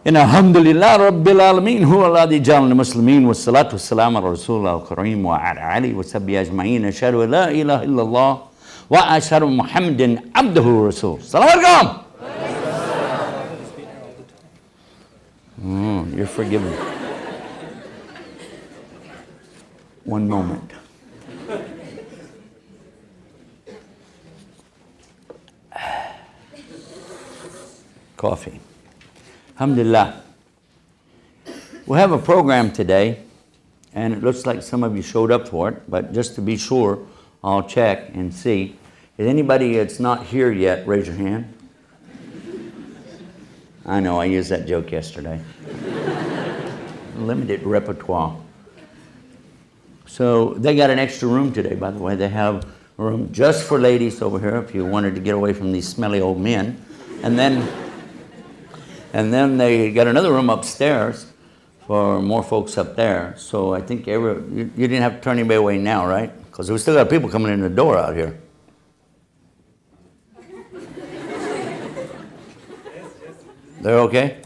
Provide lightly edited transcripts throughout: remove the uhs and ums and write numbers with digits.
إن الحمد لله رب العالمين هو الذي جعلنا المسلمين والصلاة والسلام على رسول الله الكريم وعلى آله وصحبه أجمعين أشهد أن لا إله إلا الله وأشهد أن محمدا عبده ورسوله. السلام عليكم. You're forgiven. One moment. Coffee. Alhamdulillah. We have a program today, and it looks like some of you showed up for it, but just to be sure, I'll check and see. Is anybody that's not here yet, raise your hand. I know, I used that joke yesterday. Limited repertoire. So they got an extra room today, by the way. They have a room just for ladies over here if you wanted to get away from these smelly old men. And then they got another room upstairs for more folks up there. So I think you didn't have to turn anybody away now, right? Because we still got people coming in the door out here. They're okay?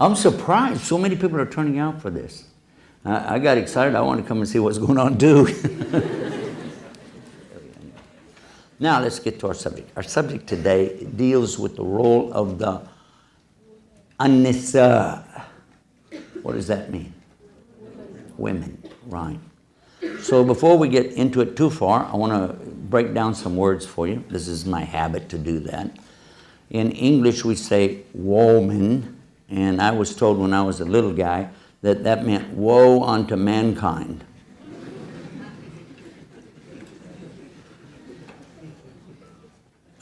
I'm surprised so many people are turning out for this. I got excited. I want to come and see what's going on too. Now let's get to our subject. Our subject today deals with the role of the an-nisa. What does that mean? Women, right. So before we get into it too far, I want to break down some words for you. This is my habit to do that. In English we say woman, and I was told when I was a little guy that meant woe unto mankind.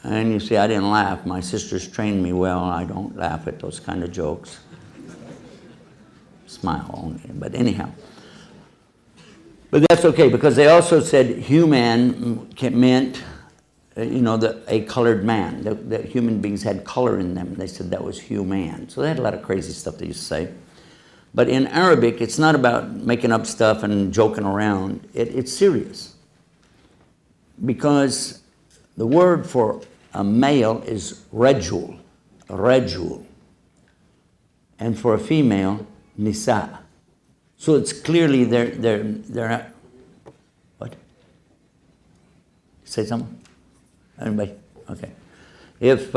And you see, I didn't laugh. My sisters trained me well. I don't laugh at those kind of jokes. Smile only. But anyhow. But that's okay, because they also said human meant, a colored man. That human beings had color in them. They said that was human. So they had a lot of crazy stuff they used to say. But in Arabic, it's not about making up stuff and joking around. It's serious. Because the word for a male is rajul. And for a female, nisa. So it's clearly they're what? Say something? Anybody? Okay. If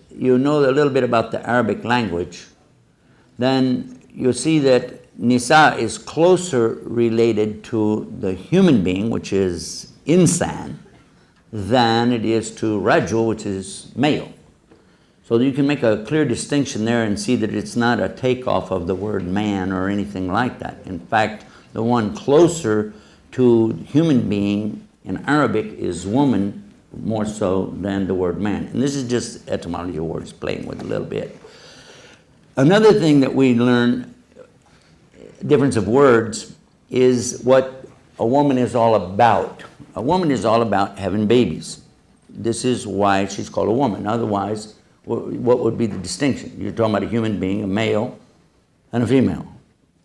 you know a little bit about the Arabic language, then you'll see that nisa is closer related to the human being, which is insan, than it is to rajul, which is male. So you can make a clear distinction there and see that it's not a takeoff of the word man or anything like that. In fact, the one closer to human being in Arabic is woman more so than the word man. And this is just etymology of words, playing with a little bit. Another thing that we learn, difference of words, is what a woman is all about. A woman is all about having babies. This is why she's called a woman. Otherwise, what would be the distinction? You're talking about a human being, a male and a female.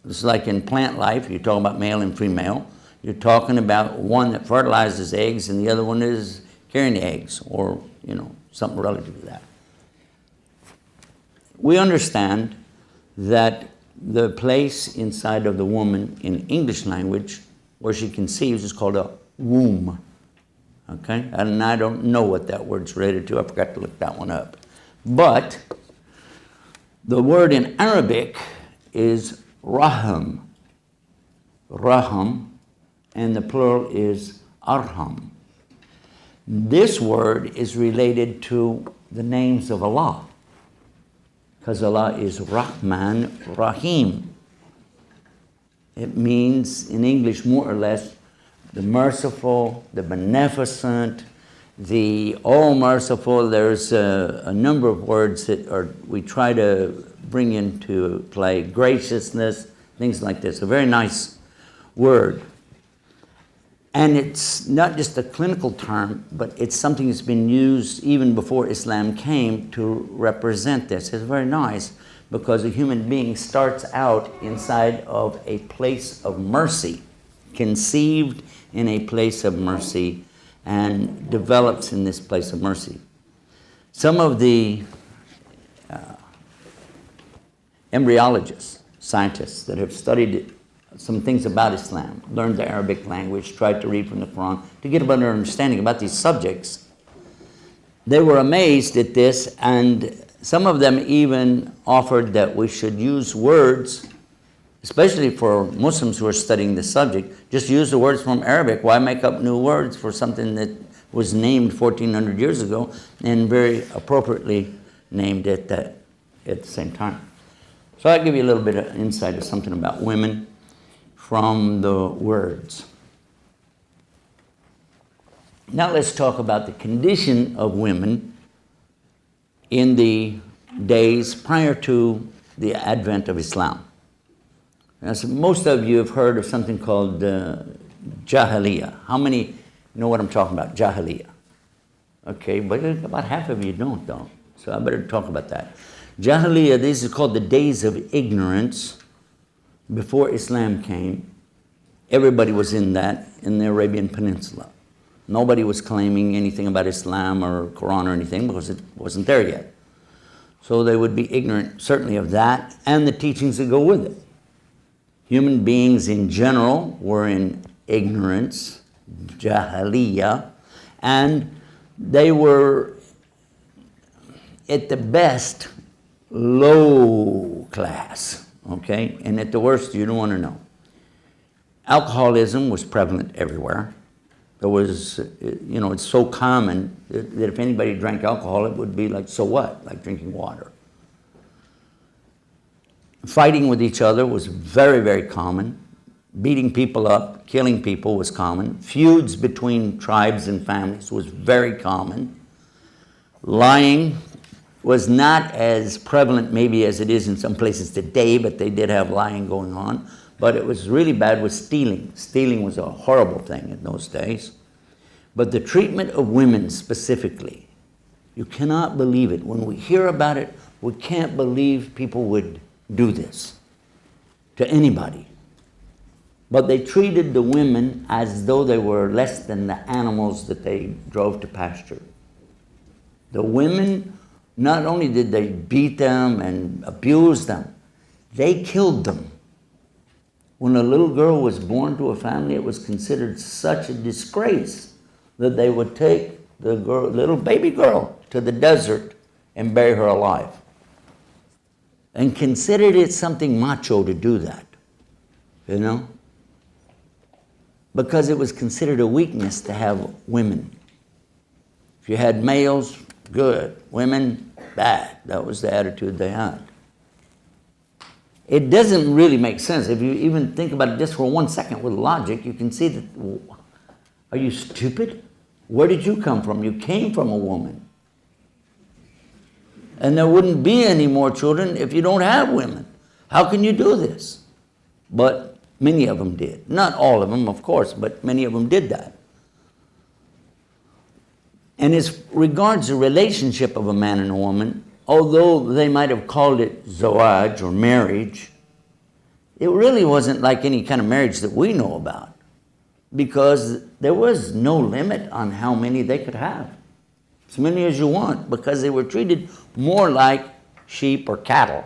It's like in plant life, you're talking about male and female. You're talking about one that fertilizes eggs and the other one is carrying the eggs, or, something relative to that. We understand that the place inside of the woman in English language where she conceives is called a womb. Okay? And I don't know what that word's related to. I forgot to look that one up. But the word in Arabic is raham. Raham, and the plural is arham. This word is related to the names of Allah, because Allah is Rahman Rahim. It means in English more or less the merciful, the beneficent, the all-merciful. There's a number of words that we try to bring into play. Graciousness, things like this. A very nice word. And it's not just a clinical term, but it's something that's been used even before Islam came to represent this. It's very nice because a human being starts out inside of a place of mercy, conceived in a place of mercy, and develops in this place of mercy. Some of the embryologists, scientists that have studied some things about Islam, learned the Arabic language, tried to read from the Quran to get a better understanding about these subjects, they were amazed at this, and some of them even offered that we should use words, especially for Muslims who are studying the subject, just use the words from Arabic. Why make up new words for something that was named 1,400 years ago and very appropriately named at the same time? So I'll give you a little bit of insight of something about women from the words. Now let's talk about the condition of women in the days prior to the advent of Islam. Now, so most of you have heard of something called Jahiliyyah. How many know what I'm talking about, Jahiliyyah? Okay, but about half of you don't, though. So I better talk about that. Jahiliyyah, this is called the days of ignorance before Islam came. Everybody was in that in the Arabian Peninsula. Nobody was claiming anything about Islam or Quran or anything because it wasn't there yet. So they would be ignorant, certainly, of that and the teachings that go with it. Human beings in general were in ignorance, Jahiliyyah, and they were, at the best, low class, okay? And at the worst, you don't want to know. Alcoholism was prevalent everywhere. There was, it's so common that if anybody drank alcohol, it would be like, so what? Like drinking water. Fighting with each other was very, very common. Beating people up, killing people was common. Feuds between tribes and families was very common. Lying was not as prevalent maybe as it is in some places today, but they did have lying going on. But it was really bad with stealing. Stealing was a horrible thing in those days. But the treatment of women specifically, you cannot believe it. When we hear about it, we can't believe people would do this to anybody. But they treated the women as though they were less than the animals that they drove to pasture. The women, not only did they beat them and abuse them, they killed them. When a little girl was born to a family, it was considered such a disgrace that they would take the girl, little baby girl to the desert and bury her alive. And considered it something macho to do that, because it was considered a weakness to have women. If you had males, good. Women, bad. That was the attitude they had. It doesn't really make sense. If you even think about it just for 1 second with logic, you can see that, are you stupid? Where did you come from? You came from a woman. And there wouldn't be any more children if you don't have women. How can you do this? But many of them did. Not all of them, of course, but many of them did that. And as regards the relationship of a man and a woman, although they might have called it zawaj or marriage, it really wasn't like any kind of marriage that we know about, because there was no limit on how many they could have. As many as you want, because they were treated more like sheep or cattle.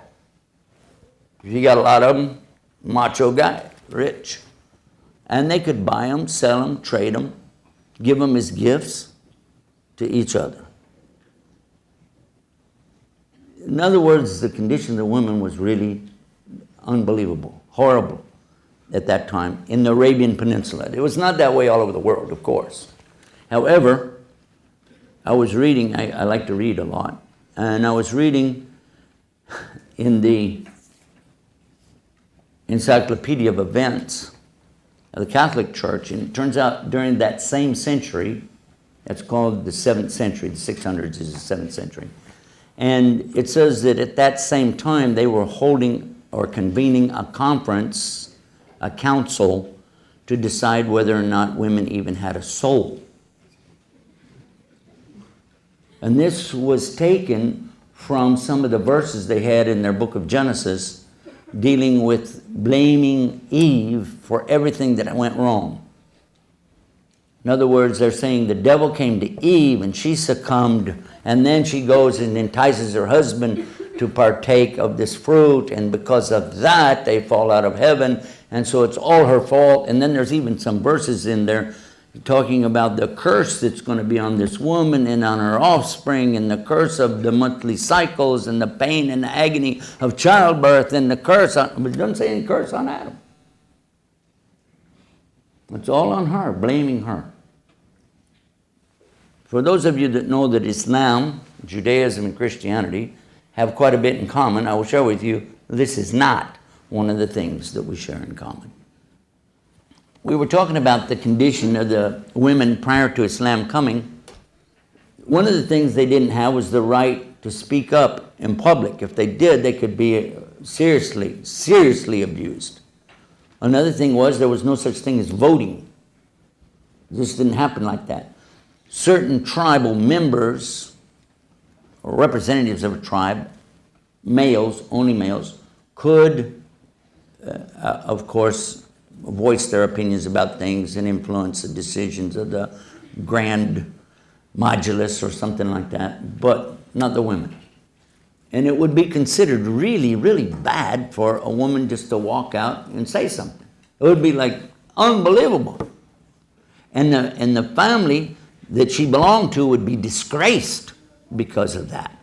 If you got a lot of them, macho guy, rich. And they could buy them, sell them, trade them, give them as gifts to each other. In other words, the condition of the women was really unbelievable, horrible at that time in the Arabian Peninsula. It was not that way all over the world, of course. However, I was reading, I like to read a lot, and I was reading in the Encyclopedia of Events of the Catholic Church, and it turns out during that same century, that's called the 7th century, the 600s is the 7th century, and it says that at that same time they were holding or convening a conference, a council, to decide whether or not women even had a soul. And this was taken from some of the verses they had in their book of Genesis, dealing with blaming Eve for everything that went wrong. In other words, they're saying the devil came to Eve and she succumbed, and then she goes and entices her husband to partake of this fruit, and because of that they fall out of heaven, and so it's all her fault. And then there's even some verses in there talking about the curse that's going to be on this woman and on her offspring, and the curse of the monthly cycles, and the pain and the agony of childbirth, and the curse on, but it doesn't say any curse on Adam. It's all on her, blaming her. For those of you that know that Islam, Judaism, and Christianity have quite a bit in common, I will share with you this is not one of the things that we share in common. We were talking about the condition of the women prior to Islam coming. One of the things they didn't have was the right to speak up in public. If they did, they could be seriously abused. Another thing was there was no such thing as voting. This didn't happen like that. Certain tribal members or representatives of a tribe, males, only males, could, of course, voice their opinions about things and influence the decisions of the grand modulus or something like that, but not the women. And it would be considered really, really bad for a woman just to walk out and say something. It would be like unbelievable. And the family that she belonged to would be disgraced because of that.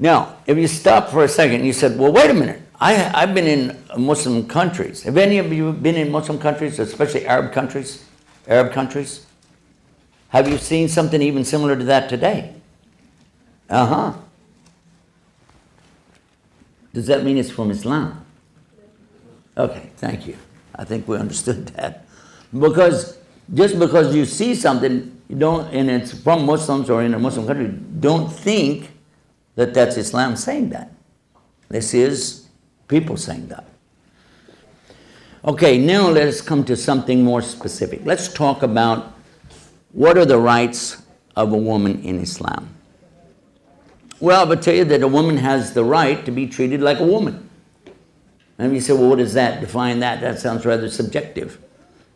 Now, if you stop for a second and you said, well, wait a minute, I've been in Muslim countries. Have any of you been in Muslim countries, especially Arab countries? Arab countries? Have you seen something even similar to that today? Uh-huh. Does that mean it's from Islam? Okay, thank you. I think we understood that. Because just because you see something, you don't, and it's from Muslims or in a Muslim country, don't think that that's Islam saying that. This is people saying that. Okay, now let us come to something more specific. Let's talk about what are the rights of a woman in Islam. Well, I would tell you that a woman has the right to be treated like a woman. And you say, well, what does that define that? That sounds rather subjective.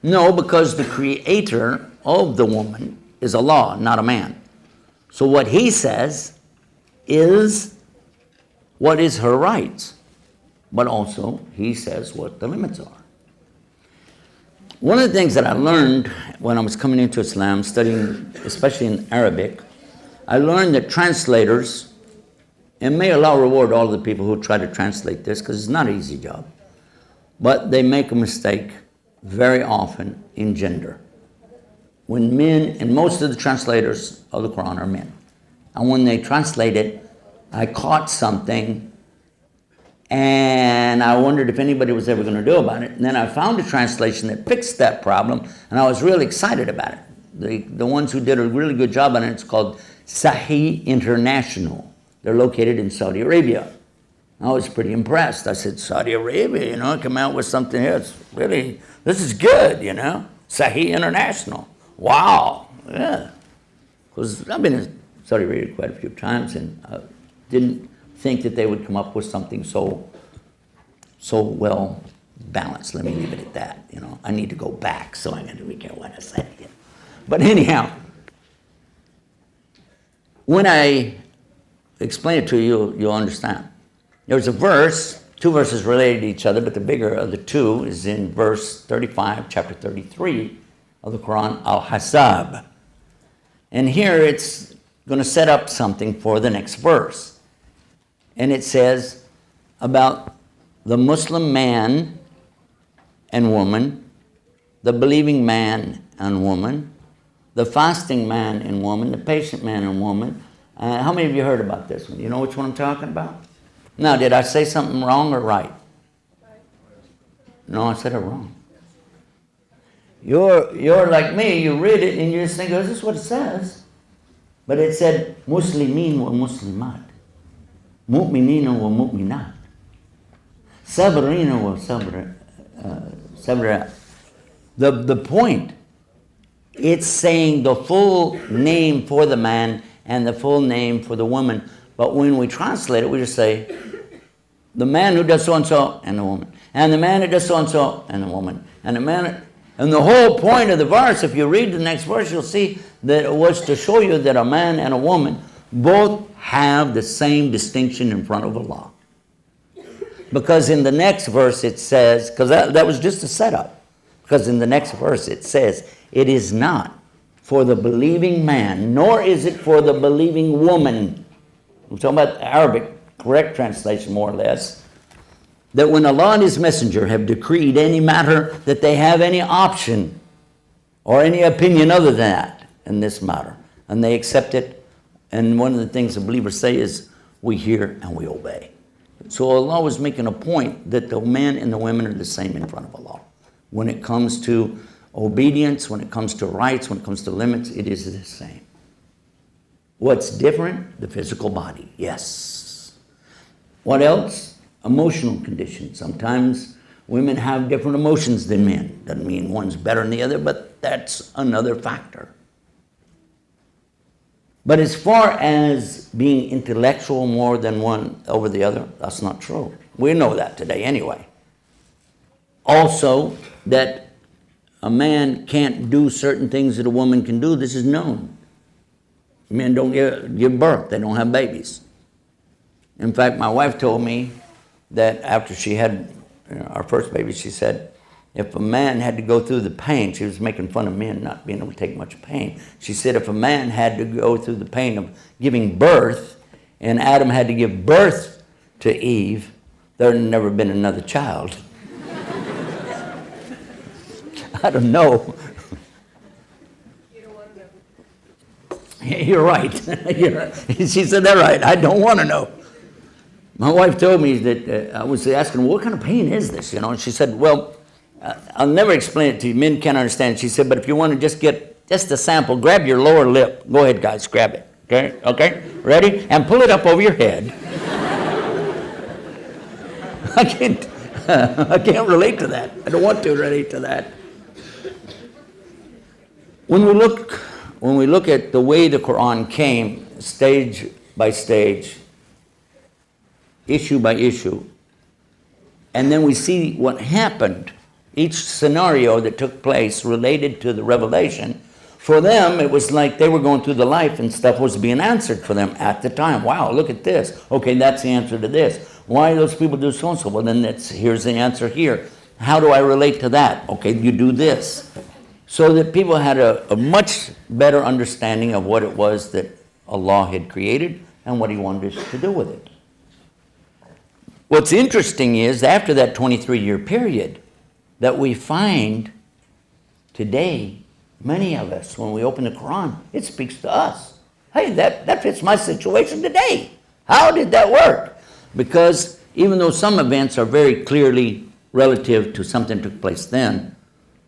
No, because the creator of the woman is Allah, not a man. So what he says is what is her rights, but also he says what the limits are. One of the things that I learned when I was coming into Islam, studying especially in Arabic, I learned that translators, and may Allah reward all the people who try to translate this, because it's not an easy job, but they make a mistake very often in gender. When men, and most of the translators of the Quran are men, and when they translate it, I caught something and I wondered if anybody was ever going to do about it. And then I found a translation that fixed that problem, and I was really excited about it. The ones who did a really good job on it, it's called Sahih International. They're located in Saudi Arabia. I was pretty impressed. I said, Saudi Arabia, come out with something here. It's really, this is good, Sahih International. Wow, yeah. Because I've been in Saudi Arabia quite a few times, and I didn't think that they would come up with something so well balanced. Let me leave it at that. I need to go back, so I got to be careful what I said again. But anyhow, when I explain it to you, you'll understand. There's a verse, two verses related to each other, but the bigger of the two is in verse 35, chapter 33 of the Quran, Al-Hasab. And here it's going to set up something for the next verse. And it says about the Muslim man and woman, the believing man and woman, the fasting man and woman, the patient man and woman. How many of you heard about this one? You know which one I'm talking about? Now, did I say something wrong or right? No, I said it wrong. You're like me, you read it and you just think, oh, this is what it says. But it said, Muslimin wa Muslimat, Mu'minina wa Mu'minat, Sabrina wa Sabra. The point, it's saying the full name for the man and the full name for the woman. But when we translate it, we just say, the man who does so-and-so and the woman. And the man who does so-and-so and the woman. And the man, And the whole point of the verse, if you read the next verse, you'll see that it was to show you that a man and a woman both have the same distinction in front of Allah. Because in the next verse it says, because that was just a setup, because in the next verse it says, it is not for the believing man, nor is it for the believing woman. I'm talking about Arabic, correct translation more or less, that when Allah and His Messenger have decreed any matter, that they have any option or any opinion other than that in this matter. And they accept it. And one of the things the believers say is, we hear and we obey. So Allah was making a point that the men and the women are the same in front of Allah. When it comes to obedience, when it comes to rights, when it comes to limits, it is the same. What's different? The physical body, yes. What else? Emotional conditions. Sometimes women have different emotions than men. Doesn't mean one's better than the other, but that's another factor. But as far as being intellectual more than one over the other, that's not true. We know that today anyway. Also, that a man can't do certain things that a woman can do, this is known. Men don't give birth, they don't have babies. In fact, my wife told me that after she had our first baby, she said, if a man had to go through the pain, she was making fun of men not being able to take much pain. She said if a man had to go through the pain of giving birth, and Adam had to give birth to Eve, there had never been another child. I don't know. You don't want to know. You're right. She said that right. I don't want to know. My wife told me that I was asking, well, what kind of pain is this? And she said, well, I'll never explain it to you. Men can't understand. She said, but if you want to just get just a sample, grab your lower lip. Go ahead, guys, grab it. Okay? Okay? Ready? And pull it up over your head. I can't relate to that. I don't want to relate to that. When we look at the way the Quran came, stage by stage, issue by issue, and then we see what happened, each scenario that took place related to the revelation, for them it was like they were going through the life and stuff was being answered for them at the time. Wow, look at this. Okay, that's the answer to this. Why do those people do so and so? Well, then here's the answer here. How do I relate to that? Okay, you do this. So that people had a much better understanding of what it was that Allah had created and what He wanted us to do with it. What's interesting is, after that 23-year period, that we find today, many of us, when we open the Quran, it speaks to us. Hey, that fits my situation today. How did that work? Because even though some events are very clearly relative to something that took place then,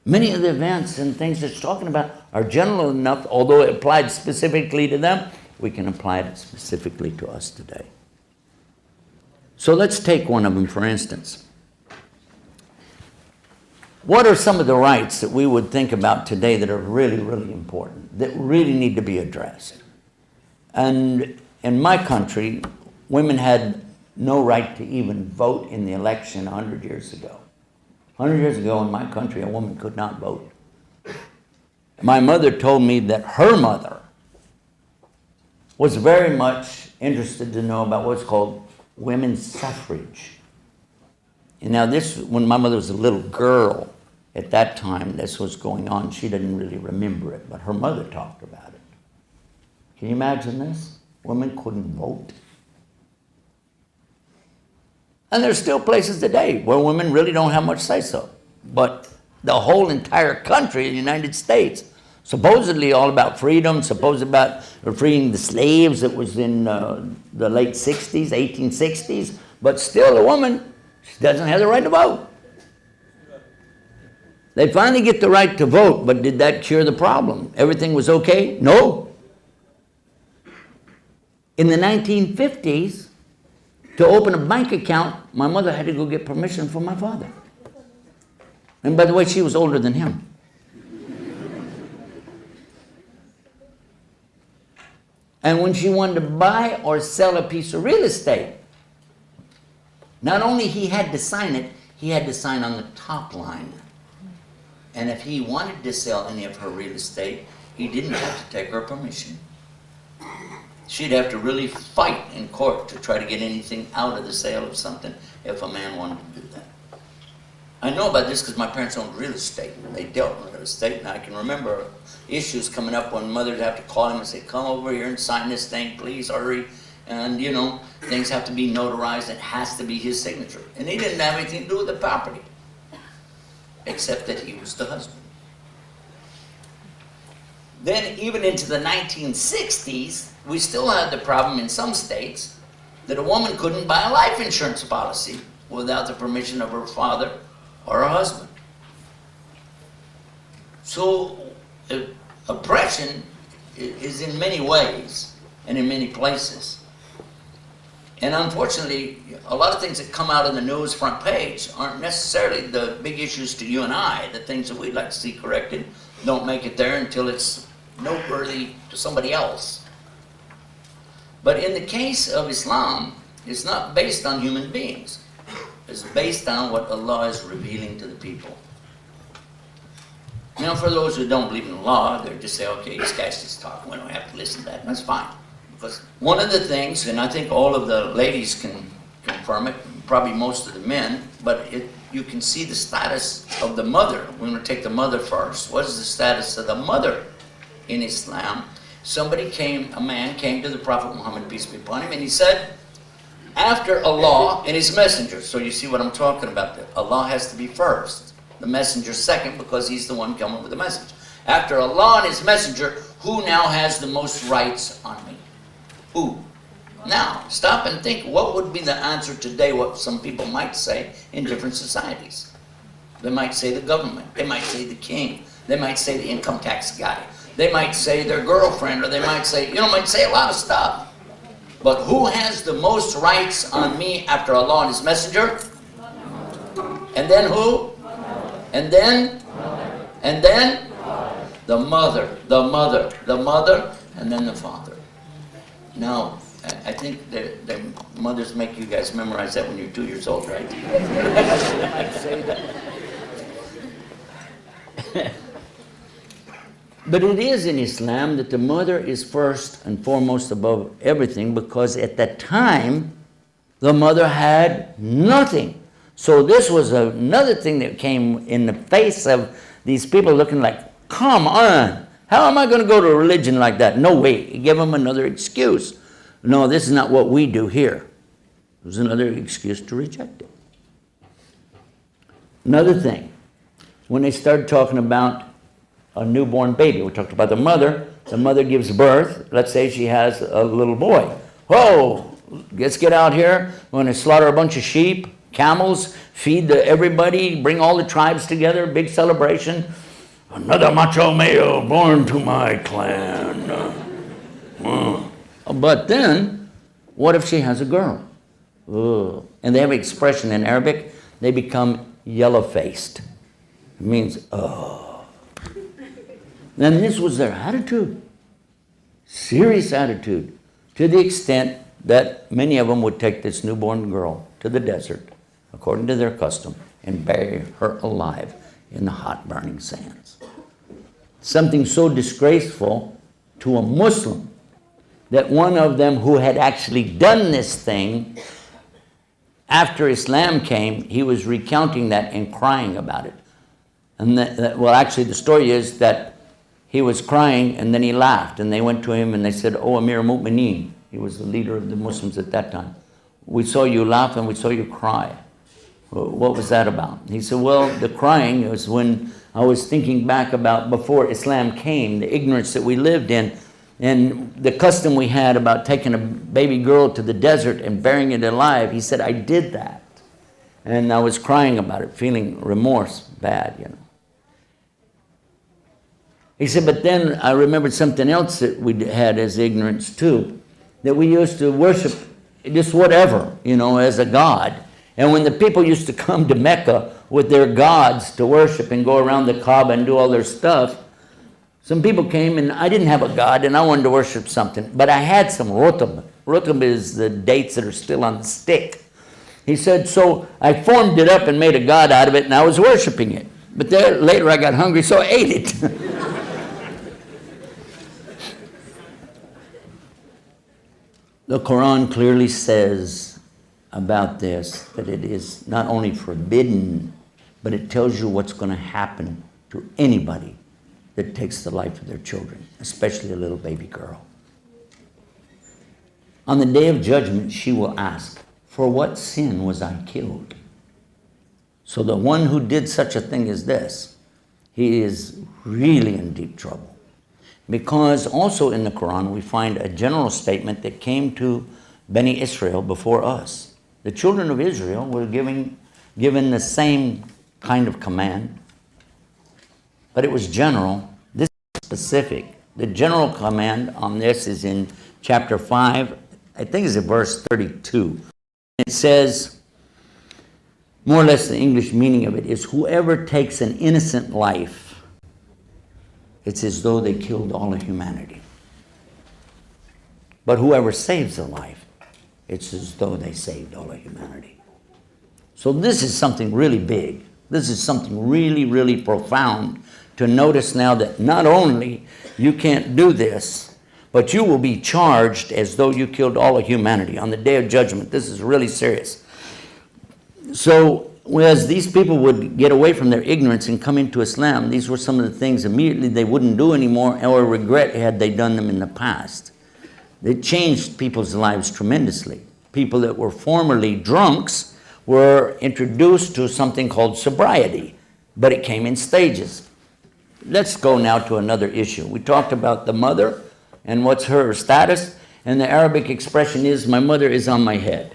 many of the events and things it's talking about are general enough, although it applied specifically to them, we can apply it specifically to us today. So let's take one of them, for instance. What are some of the rights that we would think about today that are really, really important, that really need to be addressed? And in my country, women had no right to even vote in the election 100 years ago. 100 years ago in my country, a woman could not vote. My mother told me that her mother was very much interested to know about what's called women's suffrage. And now this, when my mother was a little girl, at that time this was going on. She didn't really remember it, but her mother talked about it. Can you imagine this? Women couldn't vote. And there's still places today where women really don't have much say-so. But the whole entire country, the United States, supposedly all about freedom, supposed about freeing the slaves. It was in the late 60s, 1860s. But still a woman, she doesn't have the right to vote. They finally get the right to vote, but did that cure the problem? Everything was okay? No. In the 1950s, to open a bank account, my mother had to go get permission from my father. And by the way, she was older than him. And when she wanted to buy or sell a piece of real estate, not only he had to sign it, he had to sign on the top line. And if he wanted to sell any of her real estate, he didn't have to take her permission. She'd have to really fight in court to try to get anything out of the sale of something if a man wanted to do that. I know about this because my parents owned real estate. They dealt with real estate, and I can remember issues coming up when mothers have to call him and say, come over here and sign this thing, please, hurry. And, you know, things have to be notarized. It has to be his signature. And he didn't have anything to do with the property, except that he was the husband. Then, even into the 1960s, we still had the problem in some states that a woman couldn't buy a life insurance policy without the permission of her father or her husband. So, oppression is in many ways and in many places. And unfortunately, a lot of things that come out in the news front page aren't necessarily the big issues to you and I. The things that we'd like to see corrected don't make it there until it's noteworthy to somebody else. But in the case of Islam, it's not based on human beings. It's based on what Allah is revealing to the people. Now, for those who don't believe in Allah, they just say, okay, this guy's just talking. We don't have to listen to that. And that's fine. Because one of the things, and I think all of the ladies can confirm it, probably most of the men, but you can see the status of the mother. We're going to take the mother first. What is the status of the mother in Islam? A man came to the Prophet Muhammad, peace be upon him, and he said, after Allah and his messenger, so you see what I'm talking about there. Allah has to be first, the messenger second, because he's the one coming with the message. After Allah and his messenger, who now has the most rights on me? Who? Now, stop and think, what would be the answer today, what some people might say in different societies? They might say the government, they might say the king, they might say the income tax guy, they might say their girlfriend, or they might say, might say a lot of stuff. But who has the most rights on me after Allah and his messenger? And then who? And then? And then? The mother, the mother, the mother, and then the father. Now, I think the mothers make you guys memorize that when you're 2 years old, right? I'd say that. But it is in Islam that the mother is first and foremost above everything, because at that time, the mother had nothing. So this was another thing that came in the face of these people looking like, come on, how am I going to go to a religion like that? No way. Give them another excuse. No, this is not what we do here. It was another excuse to reject it. Another thing, when they started talking about a newborn baby, we talked about the mother gives birth. Let's say she has a little boy. Whoa, let's get out here. We're going to slaughter a bunch of sheep, camels, feed everybody, bring all the tribes together, big celebration. Another macho male born to my clan. But then, what if she has a girl? Ugh. And they have an expression in Arabic, they become yellow-faced. It means, oh. And this was their attitude, serious attitude, to the extent that many of them would take this newborn girl to the desert, according to their custom, and bury her alive in the hot burning sands. Something so disgraceful to a Muslim that one of them who had actually done this thing, after Islam came, he was recounting that and crying about it. And actually the story is that he was crying and then he laughed, and they went to him and they said, "Oh, Amir al-Mu'mineen," he was the leader of the Muslims at that time, "we saw you laugh and we saw you cry. What was that about?" He said, "Well, the crying was when I was thinking back about before Islam came, the ignorance that we lived in, and the custom we had about taking a baby girl to the desert and burying it alive." He said, "I did that. And I was crying about it, feeling remorse, bad, He said, but then I remembered something else that we had as ignorance too, that we used to worship just whatever, as a god. And when the people used to come to Mecca with their gods to worship and go around the Kaaba and do all their stuff, some people came and I didn't have a god and I wanted to worship something, but I had some rutab. Rutab is the dates that are still on the stick. He said, so I formed it up and made a god out of it and I was worshiping it. But then later I got hungry, so I ate it. The Quran clearly says about this that it is not only forbidden, but it tells you what's going to happen to anybody that takes the life of their children, especially a little baby girl. On the day of judgment, she will ask, "For what sin was I killed?" So the one who did such a thing as this, he is really in deep trouble. Because also in the Quran, we find a general statement that came to Bani Israel before us. The children of Israel were given the same kind of command, but it was general. This is specific. The general command on this is in chapter 5, I think it's in verse 32. It says, more or less the English meaning of it is, whoever takes an innocent life, it's as though they killed all of humanity. But whoever saves a life, it's as though they saved all of humanity. So this is something really big. This is something really, really profound to notice now, that not only you can't do this, but you will be charged as though you killed all of humanity on the day of judgment. This is really serious. So as these people would get away from their ignorance and come into Islam, these were some of the things immediately they wouldn't do anymore, or regret had they done them in the past. They changed people's lives tremendously. People that were formerly drunks were introduced to something called sobriety, but it came in stages. Let's go now to another issue. We talked about the mother and what's her status, and the Arabic expression is, "My mother is on my head."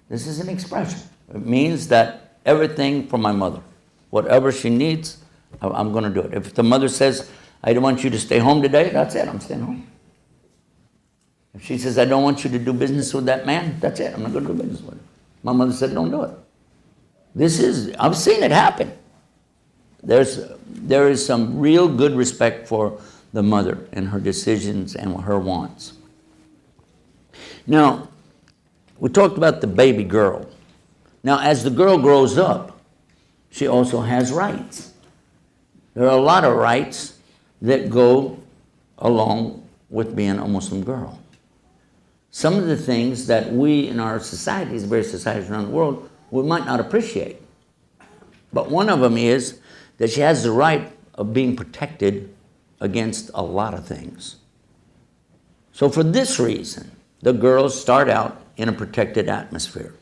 This is an expression. It means that everything for my mother, whatever she needs, I'm going to do it. If the mother says, "I don't want you to stay home today," that's it, I'm staying home. If she says, "I don't want you to do business with that man," that's it, I'm not going to do business with him. My mother said, "Don't do it." I've seen it happen. There is some real good respect for the mother and her decisions and her wants. Now, we talked about the baby girl. Now, as the girl grows up, she also has rights. There are a lot of rights that go along with being a Muslim girl. Some of the things that we in our societies, various societies around the world, we might not appreciate. But one of them is that she has the right of being protected against a lot of things. So for this reason, the girls start out in a protected atmosphere.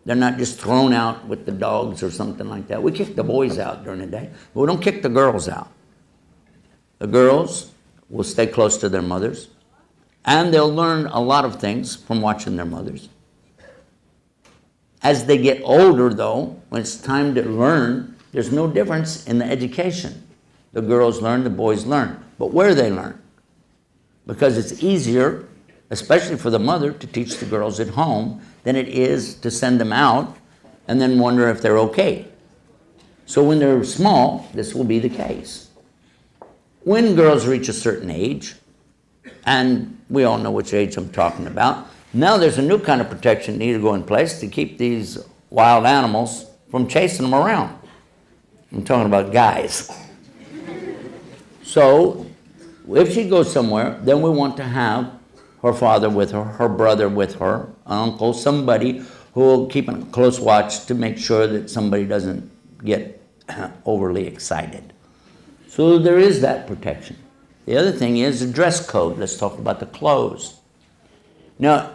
They're not just thrown out with the dogs or something like that. We kick the boys out during the day, but we don't kick the girls out. The girls will stay close to their mothers, and they'll learn a lot of things from watching their mothers. As they get older, though, when it's time to learn, there's no difference in the education. The girls learn, the boys learn. But where they learn? Because it's easier, especially for the mother, to teach the girls at home than it is to send them out and then wonder if they're okay. So when they're small, this will be the case. When girls reach a certain age, and we all know which age I'm talking about, now there's a new kind of protection needed to go in place to keep these wild animals from chasing them around. I'm talking about guys. So if she goes somewhere, then we want to have her father with her, her brother with her, an uncle, somebody who will keep a close watch to make sure that somebody doesn't get overly excited. So there is that protection. The other thing is the dress code. Let's talk about the clothes. Now,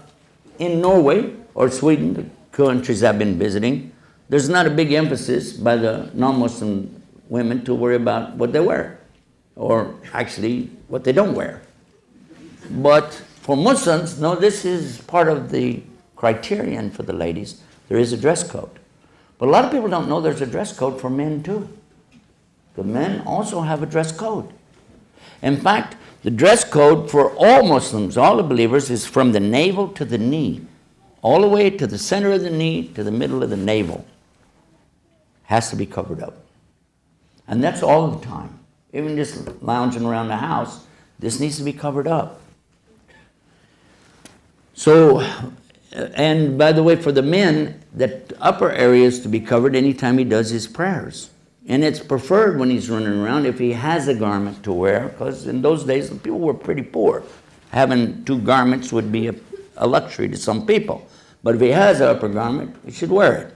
in Norway or Sweden, the countries I've been visiting, there's not a big emphasis by the non-Muslim women to worry about what they wear, or actually what they don't wear. But for Muslims, no, this is part of the criterion for the ladies. There is a dress code. But a lot of people don't know there's a dress code for men too. The men also have a dress code. In fact, the dress code for all Muslims, all the believers, is from the navel to the knee, all the way to the center of the knee to the middle of the navel. Has to be covered up. And that's all the time. Even just lounging around the house, this needs to be covered up. So, and by the way, for the men, that upper area is to be covered anytime he does his prayers. And it's preferred when he's running around if he has a garment to wear, because in those days people were pretty poor. Having two garments would be a luxury to some people. But if he has an upper garment, he should wear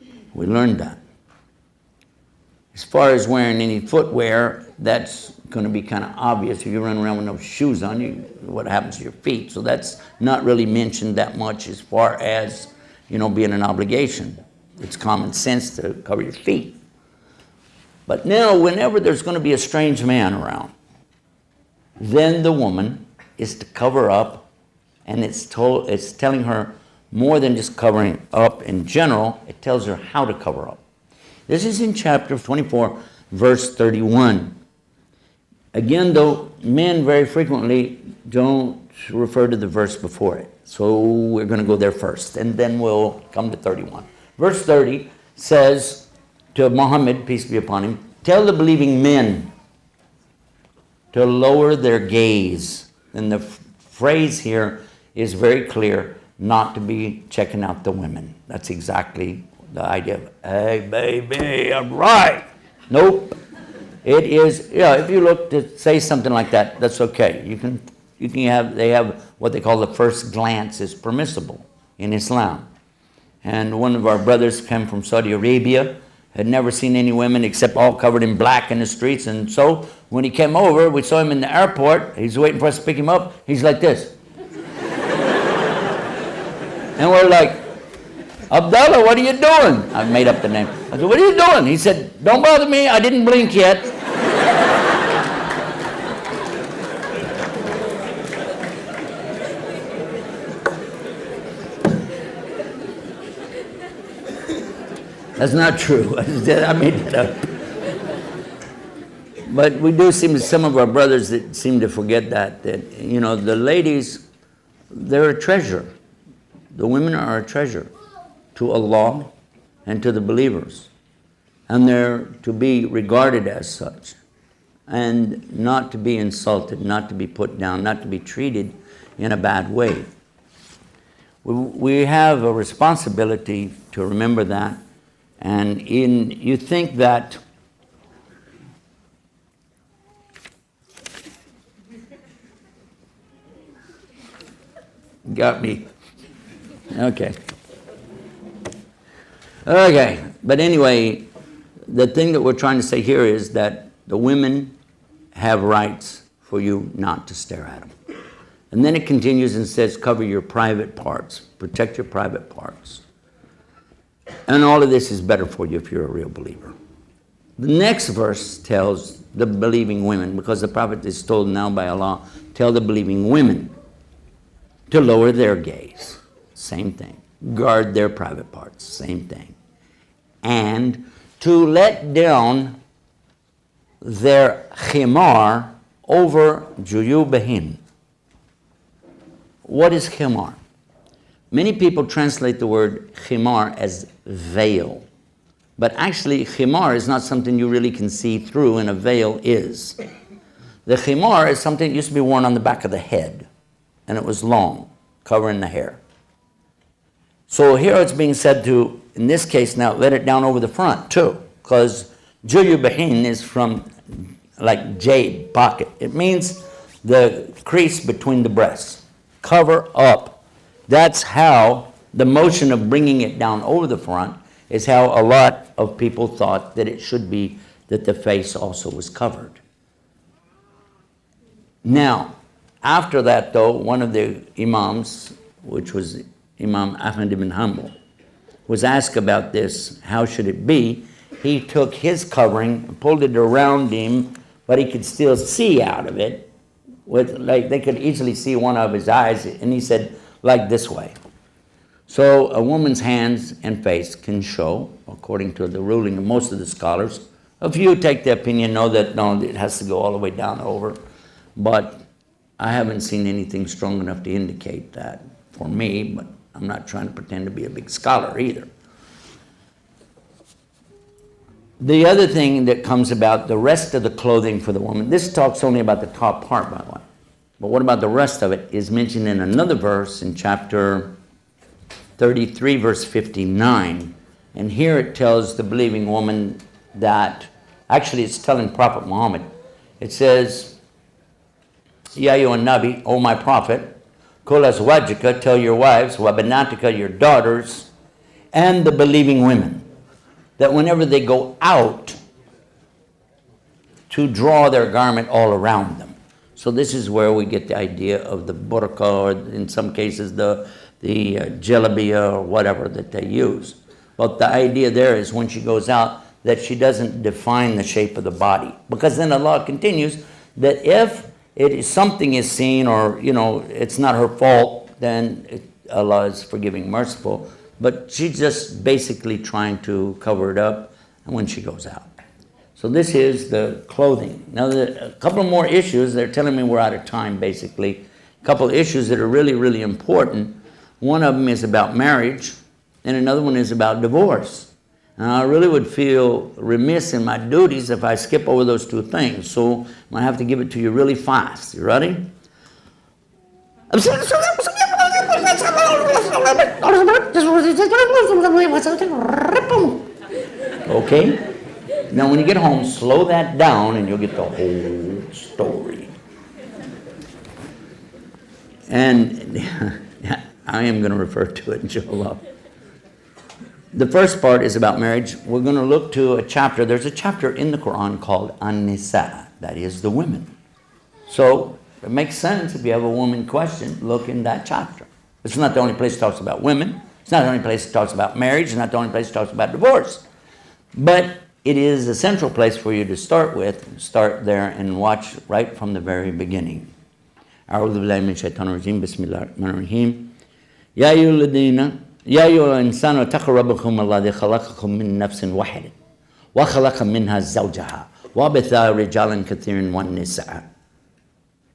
it. We learned that. As far as wearing any footwear, that's going to be kind of obvious. If you run around with no shoes on, what happens to your feet? So that's not really mentioned that much as far as, being an obligation. It's common sense to cover your feet. But now, whenever there's going to be a strange man around, then the woman is to cover up, and it's telling her more than just covering up in general. It tells her how to cover up. This is in chapter 24, verse 31. Again, though, men very frequently don't refer to the verse before it. So we're going to go there first, and then we'll come to 31. Verse 30 says to Muhammad, peace be upon him, tell the believing men to lower their gaze. And the phrase here is very clear, not to be checking out the women. That's exactly the idea of, hey, baby, all right. Nope. It is, if you look to say something like that, that's okay. They have what they call the first glance is permissible in Islam. And one of our brothers came from Saudi Arabia, had never seen any women except all covered in black in the streets. And so when he came over, we saw him in the airport. He's waiting for us to pick him up. He's like this. And we're like, Abdullah, what are you doing? I made up the name. I said, what are you doing? He said, don't bother me. I didn't blink yet. That's not true. I made it up. But we do seem, some of our brothers that seem to forget that the ladies, they're a treasure. The women are a treasure to Allah and to the believers. And they're to be regarded as such. And not to be insulted, not to be put down, not to be treated in a bad way. We have a responsibility to remember that. And you think that got me. Okay. But anyway, the thing that we're trying to say here is that the women have rights for you not to stare at them. And then it continues and says, cover your private parts, protect your private parts. And all of this is better for you if you're a real believer. The next verse tells the believing women, because the prophet is told now by Allah, tell the believing women to lower their gaze. Same thing. Guard their private parts. Same thing. And to let down their khimar over juyubahin. What is khimar? Many people translate the word khimar as veil. But actually, khimar is not something you really can see through, and a veil is. The khimar is something that used to be worn on the back of the head, and it was long, covering the hair. So here it's being said to, in this case now, let it down over the front too, because juyubahin is from like jade, pocket. It means the crease between the breasts. Cover up. That's how the motion of bringing it down over the front is how a lot of people thought that it should be that the face also was covered. Now, after that though, one of the imams, which was Imam Ahmad ibn Hanbal, was asked about this, how should it be? He took his covering and pulled it around him, but he could still see out of it. They could easily see one of his eyes, and he said, like this way. So a woman's hands and face can show, according to the ruling of most of the scholars. A few take the opinion, no, it has to go all the way down over. But I haven't seen anything strong enough to indicate that for me, but I'm not trying to pretend to be a big scholar either. The other thing that comes about, the rest of the clothing for the woman, this talks only about the top part, by the way. But what about the rest of it is mentioned in another verse in chapter 33, verse 59. And here it tells the believing woman that, actually it's telling Prophet Muhammad. It says, Ya ayyuhan nabi, O my prophet, kul azwajika, tell your wives, wa banatika, your daughters, and the believing women, that whenever they go out, to draw their garment all around them. So this is where we get the idea of the burqa, or in some cases the jalabiya or whatever that they use. But the idea there is when she goes out, that she doesn't define the shape of the body. Because then Allah continues that if something is seen, or it's not her fault, then Allah is forgiving, merciful. But she's just basically trying to cover it up when she goes out. So this is the clothing. Now, a couple more issues. They're telling me we're out of time, basically. A couple of issues that are really, really important. One of them is about marriage, and another one is about divorce. And I really would feel remiss in my duties if I skip over those two things. So I'm going to have to give it to you really fast. You ready? Okay? Now, when you get home, slow that down and you'll get the whole story. And I am going to refer to it, inshallah. The first part is about marriage. We're going to look to a chapter. There's a chapter in the Quran called An-Nisa, that is the women. So it makes sense if you have a woman question, look in that chapter. It's not the only place it talks about women. It's not the only place it talks about marriage. It's not the only place it talks about divorce. But it is a central place for you to start with. Start there and watch right from the very beginning. أعوذ بالله من الشيطان الرجيم بسم الله الرحمن الرحيم يا أيها الذين يا أيها الإنسان اتقوا ربكم الذي خلقكم من نفس واحدة وخلق منها زوجها وبث رجالا كثيرا والنساء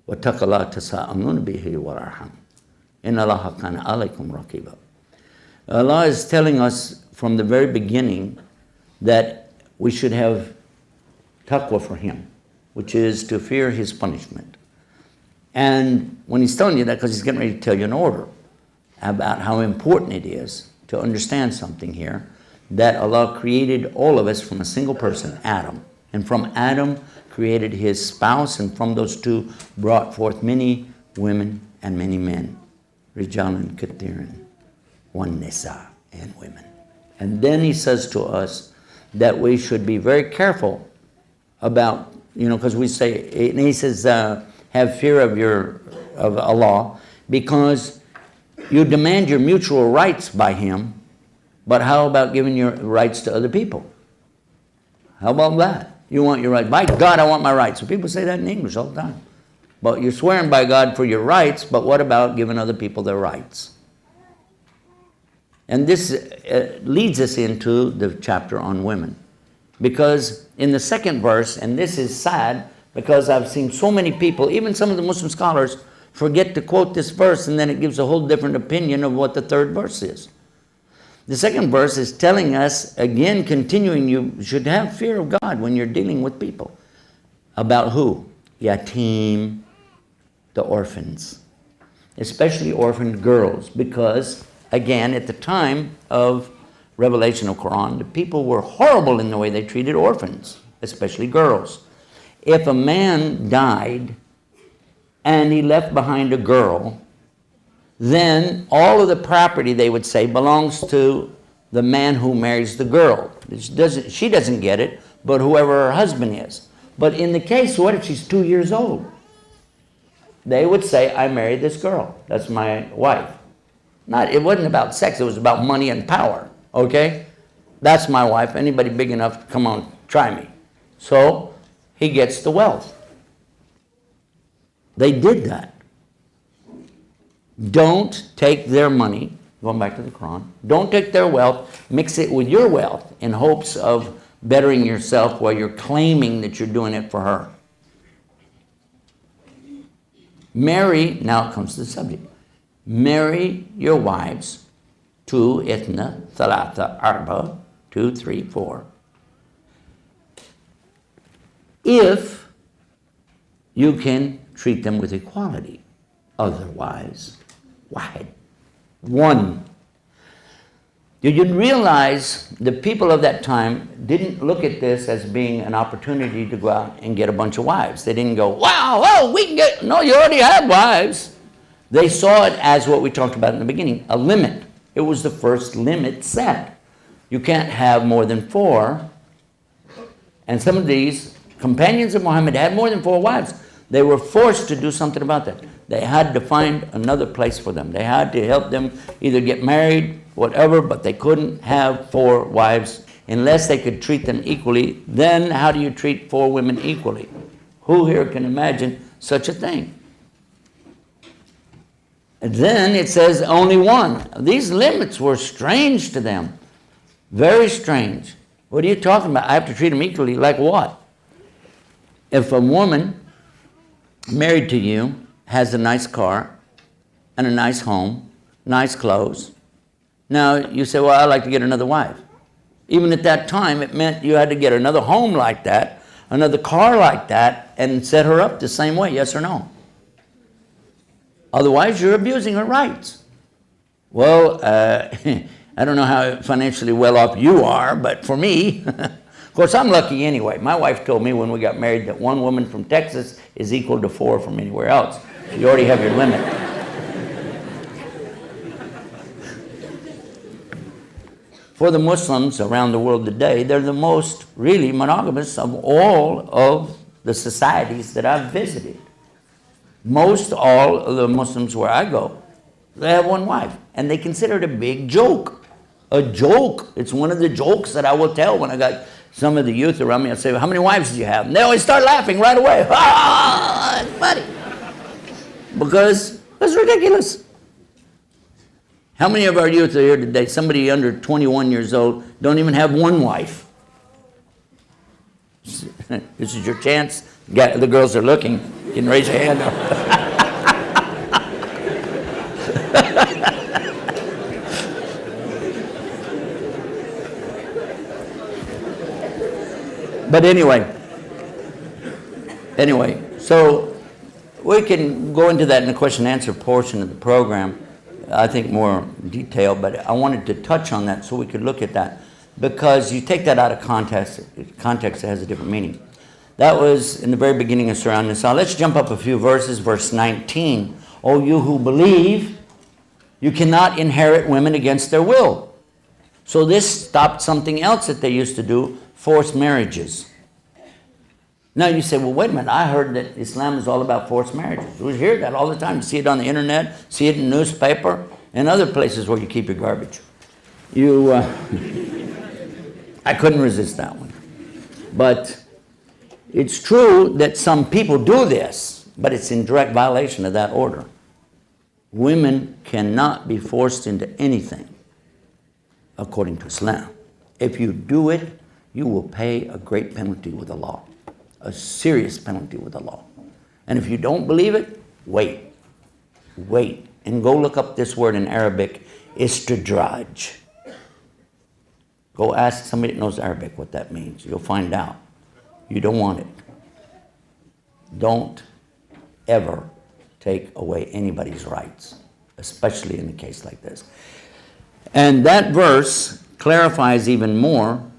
واتقوا الله تساءلون به والأرحام إن الله كان عليكم رقيبا. Allah is telling us from the very beginning that we should have taqwa for Him, which is to fear His punishment. And when He's telling you that, because He's getting ready to tell you an order about how important it is to understand something here, that Allah created all of us from a single person, Adam. And from Adam created his spouse, and from those two brought forth many women and many men. Rijalan kathiran, one nisa, and women. And then He says to us that we should be very careful about, because we say, and He says, have fear of Allah, because you demand your mutual rights by Him, but how about giving your rights to other people? How about that? You want your rights. By God, I want my rights. So people say that in English all the time. But you're swearing by God for your rights, but what about giving other people their rights? And this leads us into the chapter on women. Because in the second verse, and this is sad, because I've seen so many people, even some of the Muslim scholars, forget to quote this verse, and then it gives a whole different opinion of what the third verse is. The second verse is telling us, again, continuing, you should have fear of God when you're dealing with people. About who? Yatim, the orphans. Especially orphaned girls, because, again, at the time of revelation of Quran, the people were horrible in the way they treated orphans, especially girls. If a man died and he left behind a girl, then all of the property, they would say, belongs to the man who marries the girl. She doesn't get it, but whoever her husband is. But in the case, what if she's 2 years old? They would say, I married this girl. That's my wife. It wasn't about sex. It was about money and power. Okay? That's my wife. Anybody big enough, come on, try me. So he gets the wealth. They did that. Don't take their money, going back to the Quran, don't take their wealth, mix it with your wealth in hopes of bettering yourself while you're claiming that you're doing it for her. Marry, now it comes to the subject. Marry your wives, 2, ithna, thalatha, arba, 2, 3, 4. If you can treat them with equality. Otherwise, wahid, one. You realize the people of that time didn't look at this as being an opportunity to go out and get a bunch of wives. They didn't go, wow, oh, we can get, no, you already have wives. They saw it as what we talked about in the beginning, a limit. It was the first limit set. You can't have more than 4. And some of these companions of Muhammad had more than 4 wives. They were forced to do something about that. They had to find another place for them. They had to help them either get married, whatever, but they couldn't have 4 wives unless they could treat them equally. Then how do you treat 4 women equally? Who here can imagine such a thing? And then it says only 1. These limits were strange to them. Very strange. What are you talking about? I have to treat them equally. Like what? If a woman married to you has a nice car and a nice home, nice clothes, now you say, well, I'd like to get another wife. Even at that time, it meant you had to get another home like that, another car like that, and set her up the same way, yes or no? Otherwise, you're abusing her rights. Well, I don't know how financially well off you are, but for me, of course, I'm lucky anyway. My wife told me when we got married that 1 woman from Texas is equal to 4 from anywhere else. You already have your limit. For the Muslims around the world today, they're the most really monogamous of all of the societies that I've visited. Most all of the Muslims where I go, they have 1 wife, and they consider it a big joke. A joke. It's one of the jokes that I will tell when I got some of the youth around me. I say, how many wives do you have? And they always start laughing right away. Ah, it's funny. Because it's ridiculous. How many of our youth are here today, somebody under 21 years old, don't even have 1 wife? This is your chance. The girls are looking. You can raise your hand up. But anyway, so we can go into that in the question and answer portion of the program, I think more detail, but I wanted to touch on that so we could look at that, because you take that out of context, it has a different meaning. That was in the very beginning of Surah An-Nisa. Let's jump up a few verses, verse 19. O you who believe, you cannot inherit women against their will. So this stopped something else that they used to do, forced marriages. Now you say, well, wait a minute, I heard that Islam is all about forced marriages. We hear that all the time. You see it on the internet, see it in the newspaper, and other places where you keep your garbage. I couldn't resist that one. But it's true that some people do this, but it's in direct violation of that order. Women cannot be forced into anything according to Islam. If you do it, you will pay a great penalty with the law, a serious penalty with the law. And if you don't believe it, wait, and go look up this word in Arabic, istidraj. Go ask somebody that knows Arabic what that means. You'll find out. You don't want it. Don't ever take away anybody's rights, especially in a case like this. And that verse clarifies even more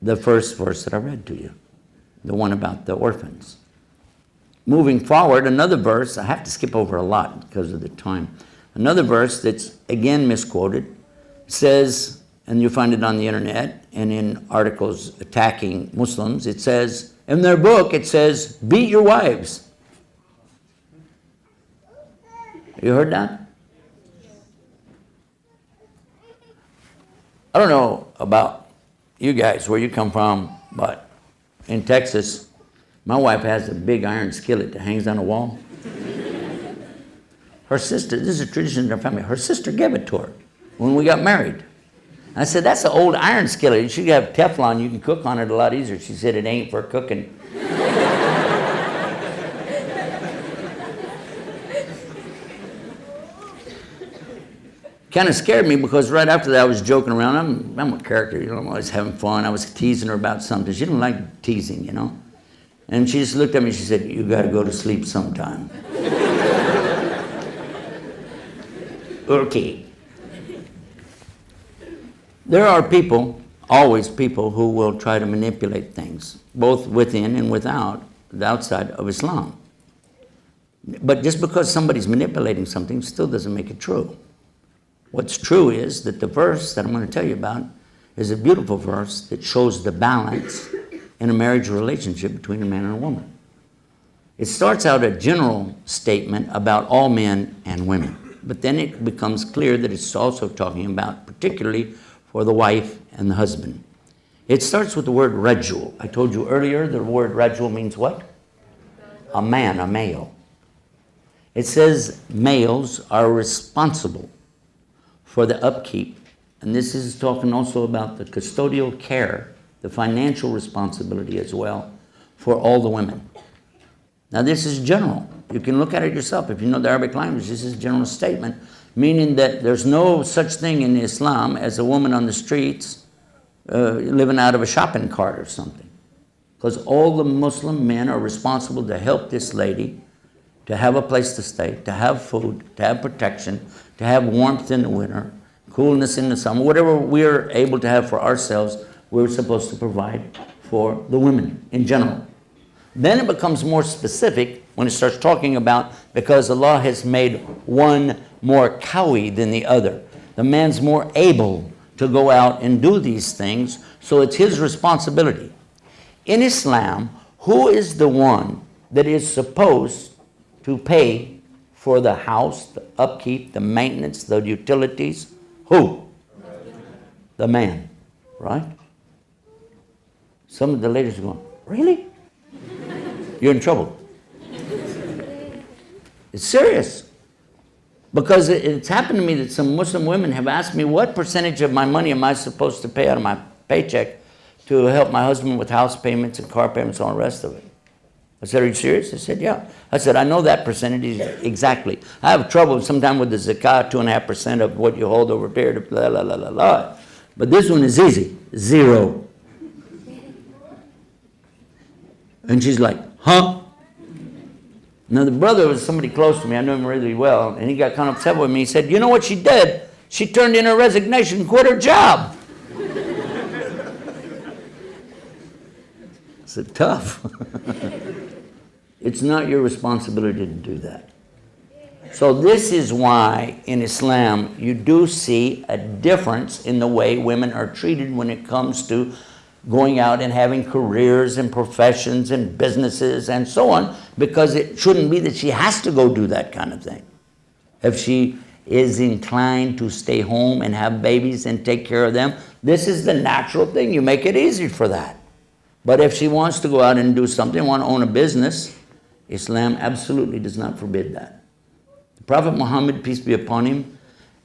the first verse that I read to you, the one about the orphans. Moving forward, another verse, I have to skip over a lot because of the time. Another verse that's again misquoted says, and you'll find it on the internet and in articles attacking Muslims, it says, in their book, it says, beat your wives. You heard that? I don't know about you guys, where you come from, but in Texas, my wife has a big iron skillet that hangs on the wall. Her sister, this is a tradition in her family, her sister gave it to her when we got married. I said, that's an old iron skillet. You should have Teflon. You can cook on it a lot easier. She said, it ain't for cooking. Kind of scared me because right after that I was joking around. I'm a character, I'm always having fun. I was teasing her about something. She didn't like teasing, And she just looked at me and she said, you got to go to sleep sometime. Okay. There are people, always people, who will try to manipulate things, both within and without, the outside of Islam. But just because somebody's manipulating something still doesn't make it true. What's true is that the verse that I'm going to tell you about is a beautiful verse that shows the balance in a marriage relationship between a man and a woman. It starts out a general statement about all men and women, but then it becomes clear that it's also talking about particularly for the wife and the husband. It starts with the word rajul. I told you earlier the word rajul means what? A man, a male. It says males are responsible for the upkeep, and this is talking also about the custodial care, the financial responsibility as well, for all the women. Now this is general. You can look at it yourself. If you know the Arabic language, this is a general statement, meaning that there's no such thing in Islam as a woman on the streets living out of a shopping cart or something. Because all the Muslim men are responsible to help this lady to have a place to stay, to have food, to have protection, to have warmth in the winter, coolness in the summer. Whatever we're able to have for ourselves, we're supposed to provide for the women in general. Then it becomes more specific when it starts talking about because Allah has made one more qawi than the other. The man's more able to go out and do these things, so it's his responsibility. In Islam, who is the one that is supposed to pay for the house, the upkeep, the maintenance, the utilities? Who? The man, right? Some of the ladies are going, really? You're in trouble. It's serious. Because it's happened to me that some Muslim women have asked me, what percentage of my money am I supposed to pay out of my paycheck to help my husband with house payments and car payments and all the rest of it? I said, are you serious? They said, yeah. I said, I know that percentage exactly. I have trouble sometimes with the zakat, 2.5% of what you hold over a period of blah, blah, blah, blah, blah. But this one is easy, 0. And she's like, huh? Now the brother was somebody close to me, I knew him really well, and he got kind of upset with me. He said, you know what she did? She turned in her resignation and quit her job. I said, tough. It's not your responsibility to do that. So this is why in Islam you do see a difference in the way women are treated when it comes to going out and having careers and professions and businesses and so on, because it shouldn't be that she has to go do that kind of thing. If she is inclined to stay home and have babies and take care of them, this is the natural thing. You make it easy for that. But if she wants to go out and do something, want to own a business, Islam absolutely does not forbid that. The Prophet Muhammad, peace be upon him,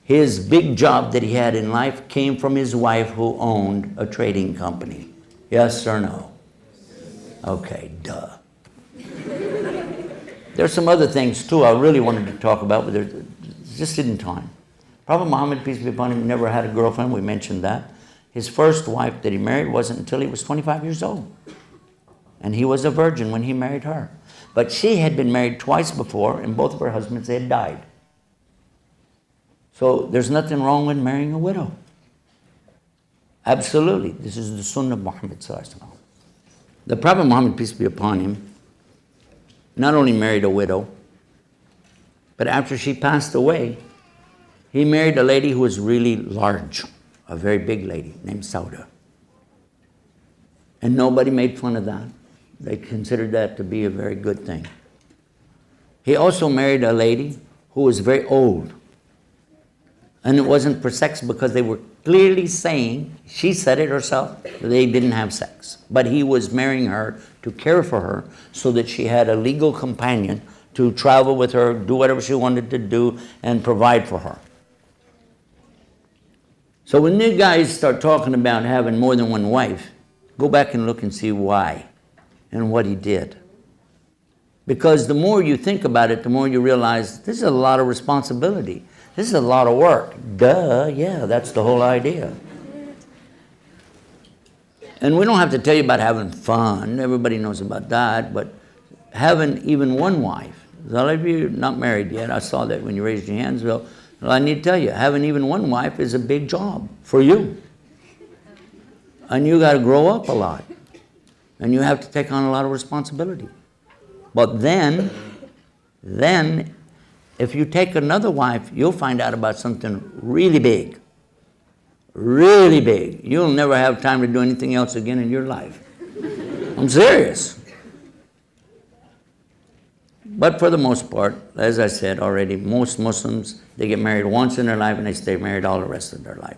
his big job that he had in life came from his wife who owned a trading company. Yes or no? Okay, duh. There's some other things too I really wanted to talk about, but there just isn't time. Prophet Muhammad, peace be upon him, never had a girlfriend. We mentioned that. His first wife that he married wasn't until he was 25 years old. And he was a virgin when he married her. But she had been married twice before, and both of her husbands had died. So there's nothing wrong with marrying a widow. Absolutely. This is the sunnah of Muhammad sallallahu alaihi wasallam. The Prophet Muhammad, peace be upon him, not only married a widow, but after she passed away, he married a lady who was really large, a very big lady named Sauda. And nobody made fun of that. They considered that to be a very good thing. He also married a lady who was very old. And it wasn't for sex because they were clearly saying, she said it herself, they didn't have sex. But he was marrying her to care for her so that she had a legal companion to travel with her, do whatever she wanted to do, and provide for her. So when you guys start talking about having more than one wife, go back and look and see why and what he did. Because the more you think about it, the more you realize this is a lot of responsibility. This is a lot of work. Duh, yeah, that's the whole idea. And we don't have to tell you about having fun. Everybody knows about that. But having even one wife. A lot of you are not married yet. I saw that when you raised your hands. Well, I need to tell you, having even one wife is a big job for you. And you got to grow up a lot. And you have to take on a lot of responsibility. But then, if you take another wife, you'll find out about something really big. Really big. You'll never have time to do anything else again in your life. I'm serious. But for the most part, as I said already, most Muslims, they get married once in their life and they stay married all the rest of their life.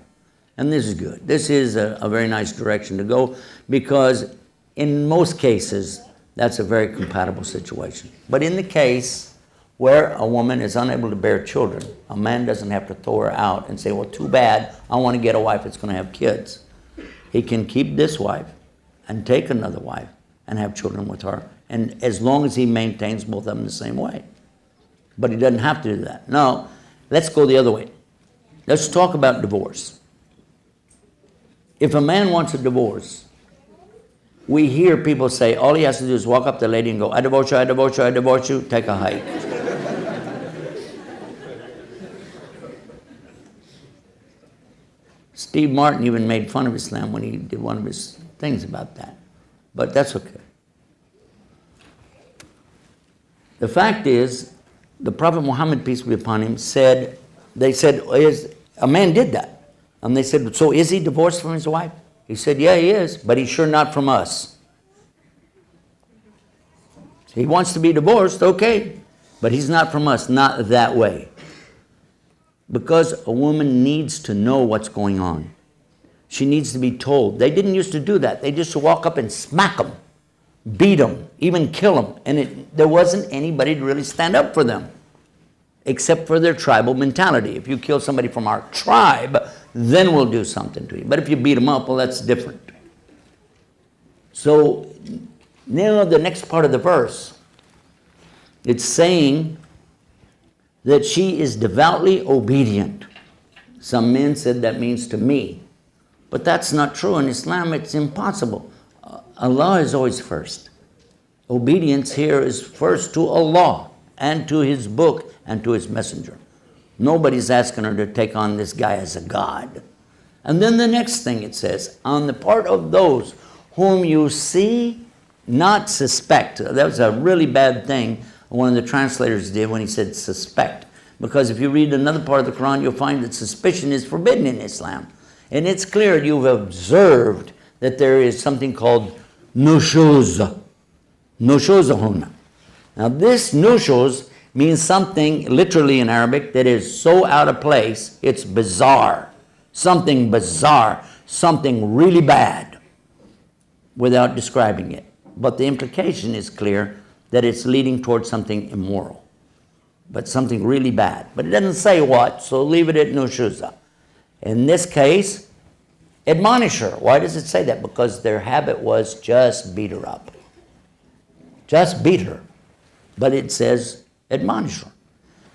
And this is good. This is a very nice direction to go, because in most cases, that's a very compatible situation. But in the case where a woman is unable to bear children, a man doesn't have to throw her out and say, well, too bad, I want to get a wife that's going to have kids. He can keep this wife and take another wife and have children with her, and as long as he maintains both of them the same way. But he doesn't have to do that. Now, let's go the other way. Let's talk about divorce. If a man wants a divorce, we hear people say, all he has to do is walk up to the lady and go, I divorce you, I divorce you, I divorce you, take a hike. Steve Martin even made fun of Islam when he did one of his things about that. But that's okay. The fact is, the Prophet Muhammad, peace be upon him, said, a man did that. And they said, so is he divorced from his wife? He said, yeah, he is, but he's sure not from us. He wants to be divorced, okay, but he's not from us, not that way. Because a woman needs to know what's going on. She needs to be told. They didn't used to do that. They used to walk up and smack them, beat them, even kill them. And there wasn't anybody to really stand up for them, except for their tribal mentality. If you kill somebody from our tribe, then we'll do something to you. But if you beat them up, well, that's different. So now the next part of the verse, it's saying that she is devoutly obedient. Some men said that means to me. But that's not true. In Islam, it's impossible. Allah is always first. Obedience here is first to Allah and to His book and to His messenger. Nobody's asking her to take on this guy as a god. And then the next thing it says, on the part of those whom you see, not suspect. That was a really bad thing one of the translators did when he said suspect. Because if you read another part of the Quran, you'll find that suspicion is forbidden in Islam. And it's clear you've observed that there is something called nushuz. Nushuzahunna. Now this nushuz means something literally in Arabic that is so out of place, it's bizarre. Something bizarre, something really bad, without describing it. But the implication is clear that it's leading towards something immoral, but something really bad. But it doesn't say what, so leave it at nushuza. In this case, admonish her. Why does it say that? Because their habit was just beat her up. Just beat her. But it says admonish her.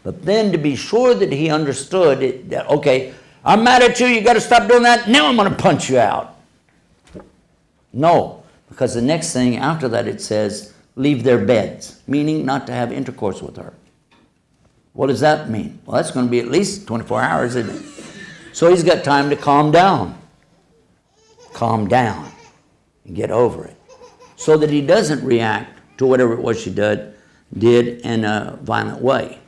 But then to be sure that he understood it, that, okay, I'm mad at you, you got to stop doing that, now I'm going to punch you out. No, because the next thing after that it says, leave their beds, meaning not to have intercourse with her. What does that mean? Well, that's going to be at least 24 hours, isn't it? So he's got time to calm down. Calm down and get over it. So that he doesn't react to whatever it was she did in a violent way.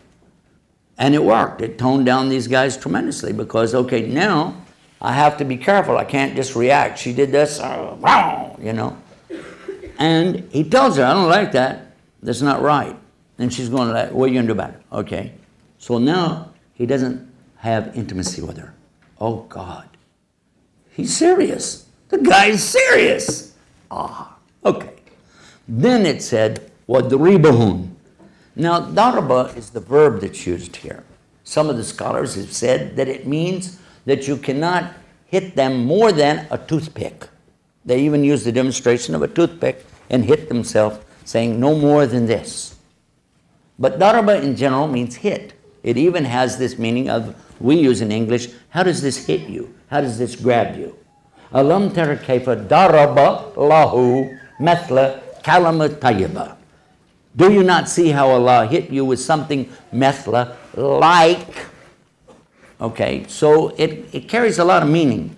And it worked. It toned down these guys tremendously because, okay, now I have to be careful. I can't just react. She did this, you know. And he tells her, I don't like that. That's not right. And she's going like, what are you going to do about it? Okay. So now he doesn't have intimacy with her. Oh, God. He's serious. The guy's serious. Okay. Then it said, وَضْرِبَهُنْ. Now, daraba is the verb that's used here. Some of the scholars have said that it means that you cannot hit them more than a toothpick. They even use the demonstration of a toothpick and hit themselves, saying no more than this. But daraba in general means hit. It even has this meaning of, we use in English, how does this hit you? How does this grab you? Alam tara kayfa daraba lahu mathla kalama tayyiba. Do you not see how Allah hit you with something methla like? Okay, so it carries a lot of meaning.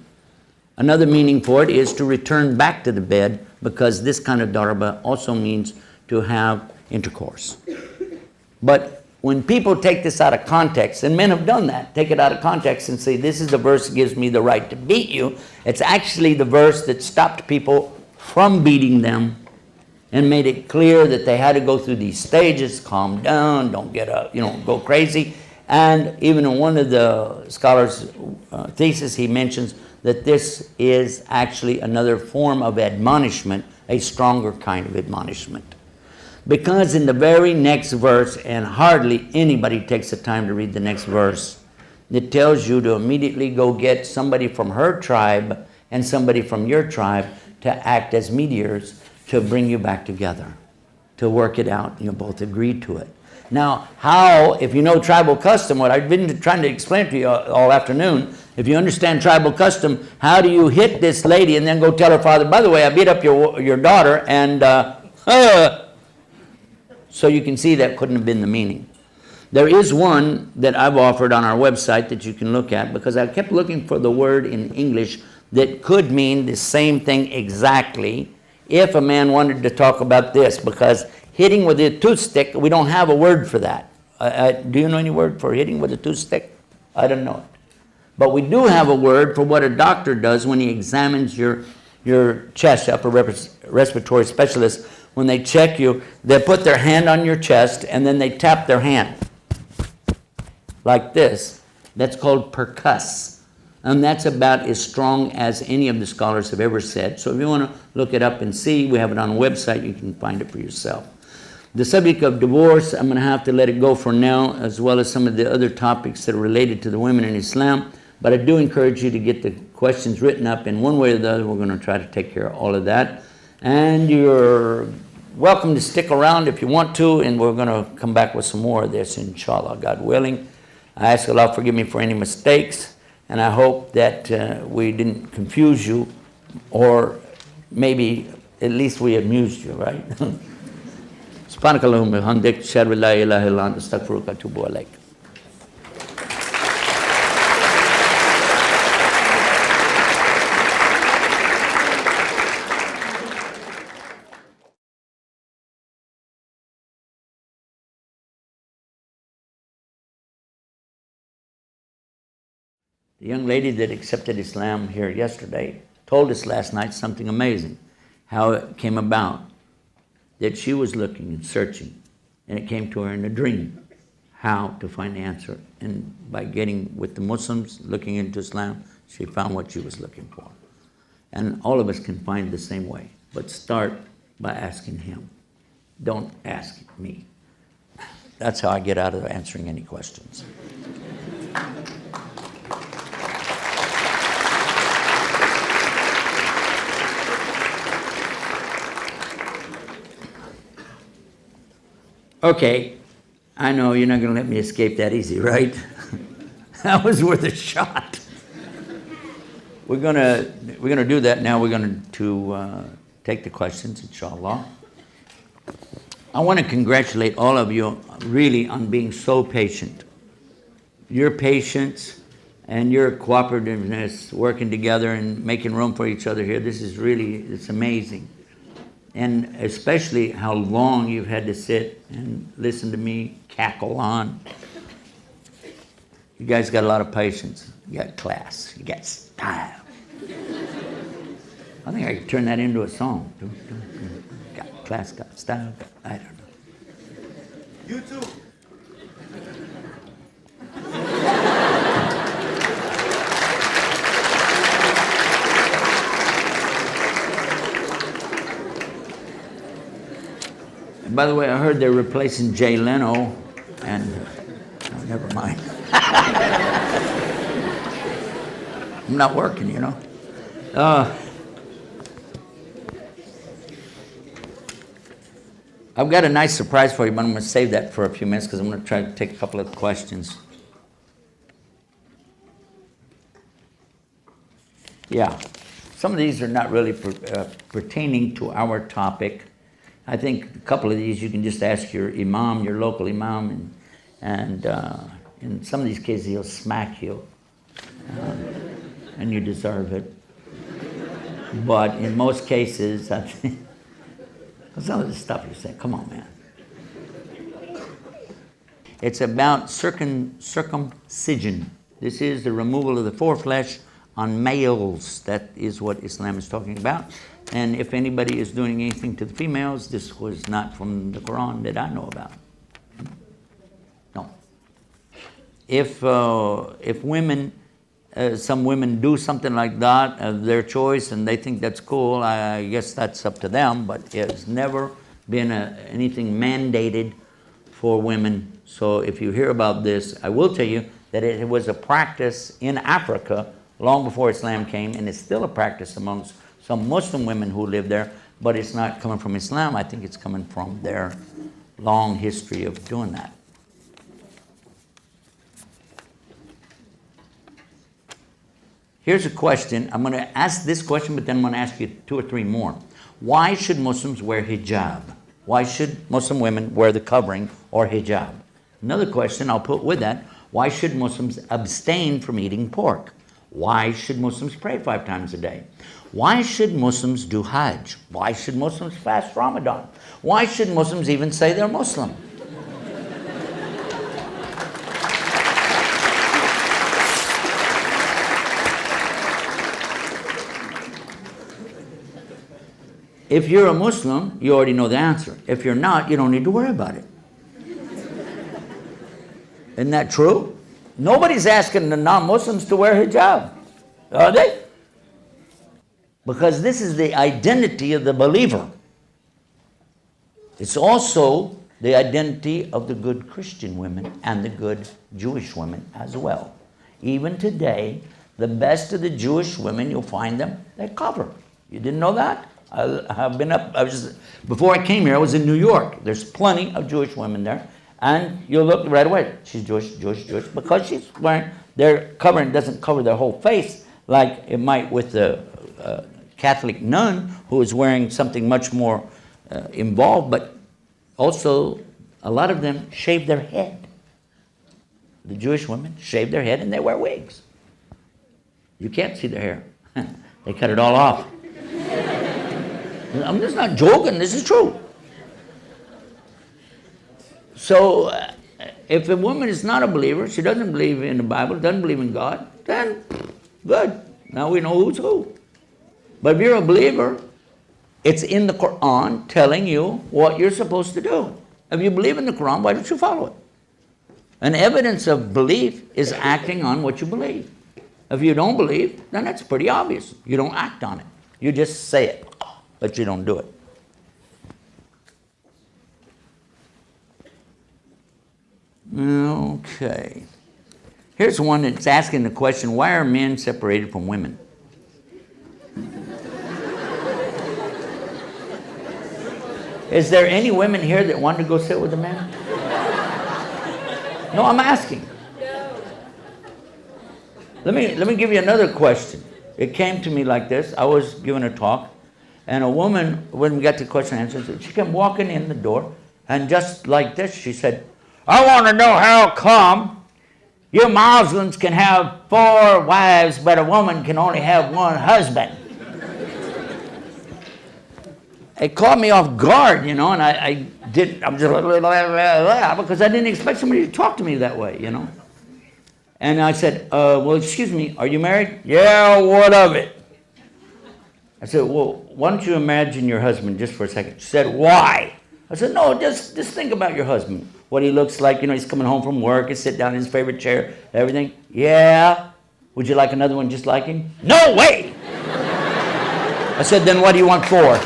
Another meaning for it is to return back to the bed, because this kind of darba also means to have intercourse. But when people take this out of context, and men have done that, take it out of context and say, this is the verse that gives me the right to beat you, it's actually the verse that stopped people from beating them and made it clear that they had to go through these stages, calm down, don't get up, go crazy. And even in one of the scholars' thesis, he mentions that this is actually another form of admonishment, a stronger kind of admonishment. Because in the very next verse, and hardly anybody takes the time to read the next verse, it tells you to immediately go get somebody from her tribe and somebody from your tribe to act as mediators to bring you back together, to work it out. You both agree to it. Now, how, if you know tribal custom, what I've been trying to explain to you all afternoon, if you understand tribal custom, how do you hit this lady and then go tell her father, by the way, I beat up your daughter, and so you can see that couldn't have been the meaning. There is one that I've offered on our website that you can look at, because I kept looking for the word in English that could mean the same thing exactly if a man wanted to talk about this, because hitting with a toothstick, we don't have a word for that. Do you know any word for hitting with a toothstick? I don't know it. But we do have a word for what a doctor does when he examines your chest, upper respiratory specialist. When they check you, they put their hand on your chest and then they tap their hand like this. That's called percuss. And that's about as strong as any of the scholars have ever said. So if you want to look it up and see, we have it on a website. You can find it for yourself. The subject of divorce, I'm going to have to let it go for now, as well as some of the other topics that are related to the women in Islam. But I do encourage you to get the questions written up in one way or the other. We're going to try to take care of all of that. And you're welcome to stick around if you want to, and we're going to come back with some more of this, inshallah, God willing. I ask Allah forgive me for any mistakes, and I hope that we didn't confuse you, or maybe at least we amused you, right? Subhanakallahumma hamdik, ashhadu an la ilaha illa anta, astaghfiruka wa atubu ilaik. The young lady that accepted Islam here yesterday told us last night something amazing, how it came about, that she was looking and searching, and it came to her in a dream how to find the answer. And by getting with the Muslims, looking into Islam, she found what she was looking for. And all of us can find the same way, but start by asking him. Don't ask me. That's how I get out of answering any questions. Okay, I know you're not going to let me escape that easy, right? That was worth a shot. We're gonna do that now. We're going to take the questions, inshallah. I want to congratulate all of you really on being so patient. Your patience and your cooperativeness, working together and making room for each other here, this is really, it's amazing. And especially how long you've had to sit and listen to me cackle on. You guys got a lot of patience. You got class. You got style. I think I could turn that into a song. Got class, got style, I don't know. You too. By the way, I heard they're replacing Jay Leno, and never mind. I'm not working, you know. I've got a nice surprise for you, but I'm going to save that for a few minutes because I'm going to try to take a couple of questions. Yeah, some of these are not really pertaining to our topic. I think a couple of these you can just ask your imam, your local imam, and in some of these cases he'll smack you, and you deserve it. But in most cases, I think, some of the stuff you say, come on, man. It's about circumcision. This is the removal of the foreflesh on males. That is what Islam is talking about. And if anybody is doing anything to the females, this was not from the Quran that I know about. No. If women, some women do something like that of their choice and they think that's cool, I guess that's up to them, but it's never been anything mandated for women. So if you hear about this, I will tell you that it was a practice in Africa long before Islam came, and it's still a practice amongst some Muslim women who live there, but it's not coming from Islam. I think it's coming from their long history of doing that. Here's a question. I'm going to ask this question, but then I'm going to ask you 2 or 3 more. Why should Muslims wear hijab? Why should Muslim women wear the covering or hijab? Another question I'll put with that. Why should Muslims abstain from eating pork? Why should Muslims pray 5 times a day? Why should Muslims do Hajj? Why should Muslims fast Ramadan? Why should Muslims even say they're Muslim? If you're a Muslim, you already know the answer. If you're not, you don't need to worry about it. Isn't that true? Nobody's asking the non-Muslims to wear hijab, are they? Because this is the identity of the believer. It's also the identity of the good Christian women and the good Jewish women as well. Even today, the best of the Jewish women, you'll find them, they cover. You didn't know that? Before I came here, I was in New York. There's plenty of Jewish women there. And you'll look right away. She's Jewish, because she's wearing, their covering doesn't cover their whole face like it might with the Catholic nun who is wearing something much more involved, but also a lot of them shave their head. The Jewish women shave their head and they wear wigs. You can't see their hair. They cut it all off. I'm just not joking, this is true. So, if a woman is not a believer, she doesn't believe in the Bible, doesn't believe in God, then good. Now we know who's who. But if you're a believer, it's in the Quran telling you what you're supposed to do. If you believe in the Quran, why don't you follow it? And evidence of belief is acting on what you believe. If you don't believe, then that's pretty obvious. You don't act on it. You just say it, but you don't do it. Okay. Here's one that's asking the question, why are men separated from women? Is there any women here that want to go sit with a man? No, I'm asking. Let me give you another question. It came to me like this. I was giving a talk, and a woman, when we got to question and answers, she came walking in the door, and just like this, she said, I want to know how come you Muslims can have 4 wives, but a woman can only have 1 husband. It caught me off guard, and I'm just because I didn't expect somebody to talk to me that way, And I said, well, excuse me, are you married? Yeah, what of it? I said, well, why don't you imagine your husband just for a second? She said, why? I said, no, just think about your husband. What he looks like, he's coming home from work, he's sitting down in his favorite chair, everything. Yeah. Would you like another one just like him? No way! I said, then what do you want 4?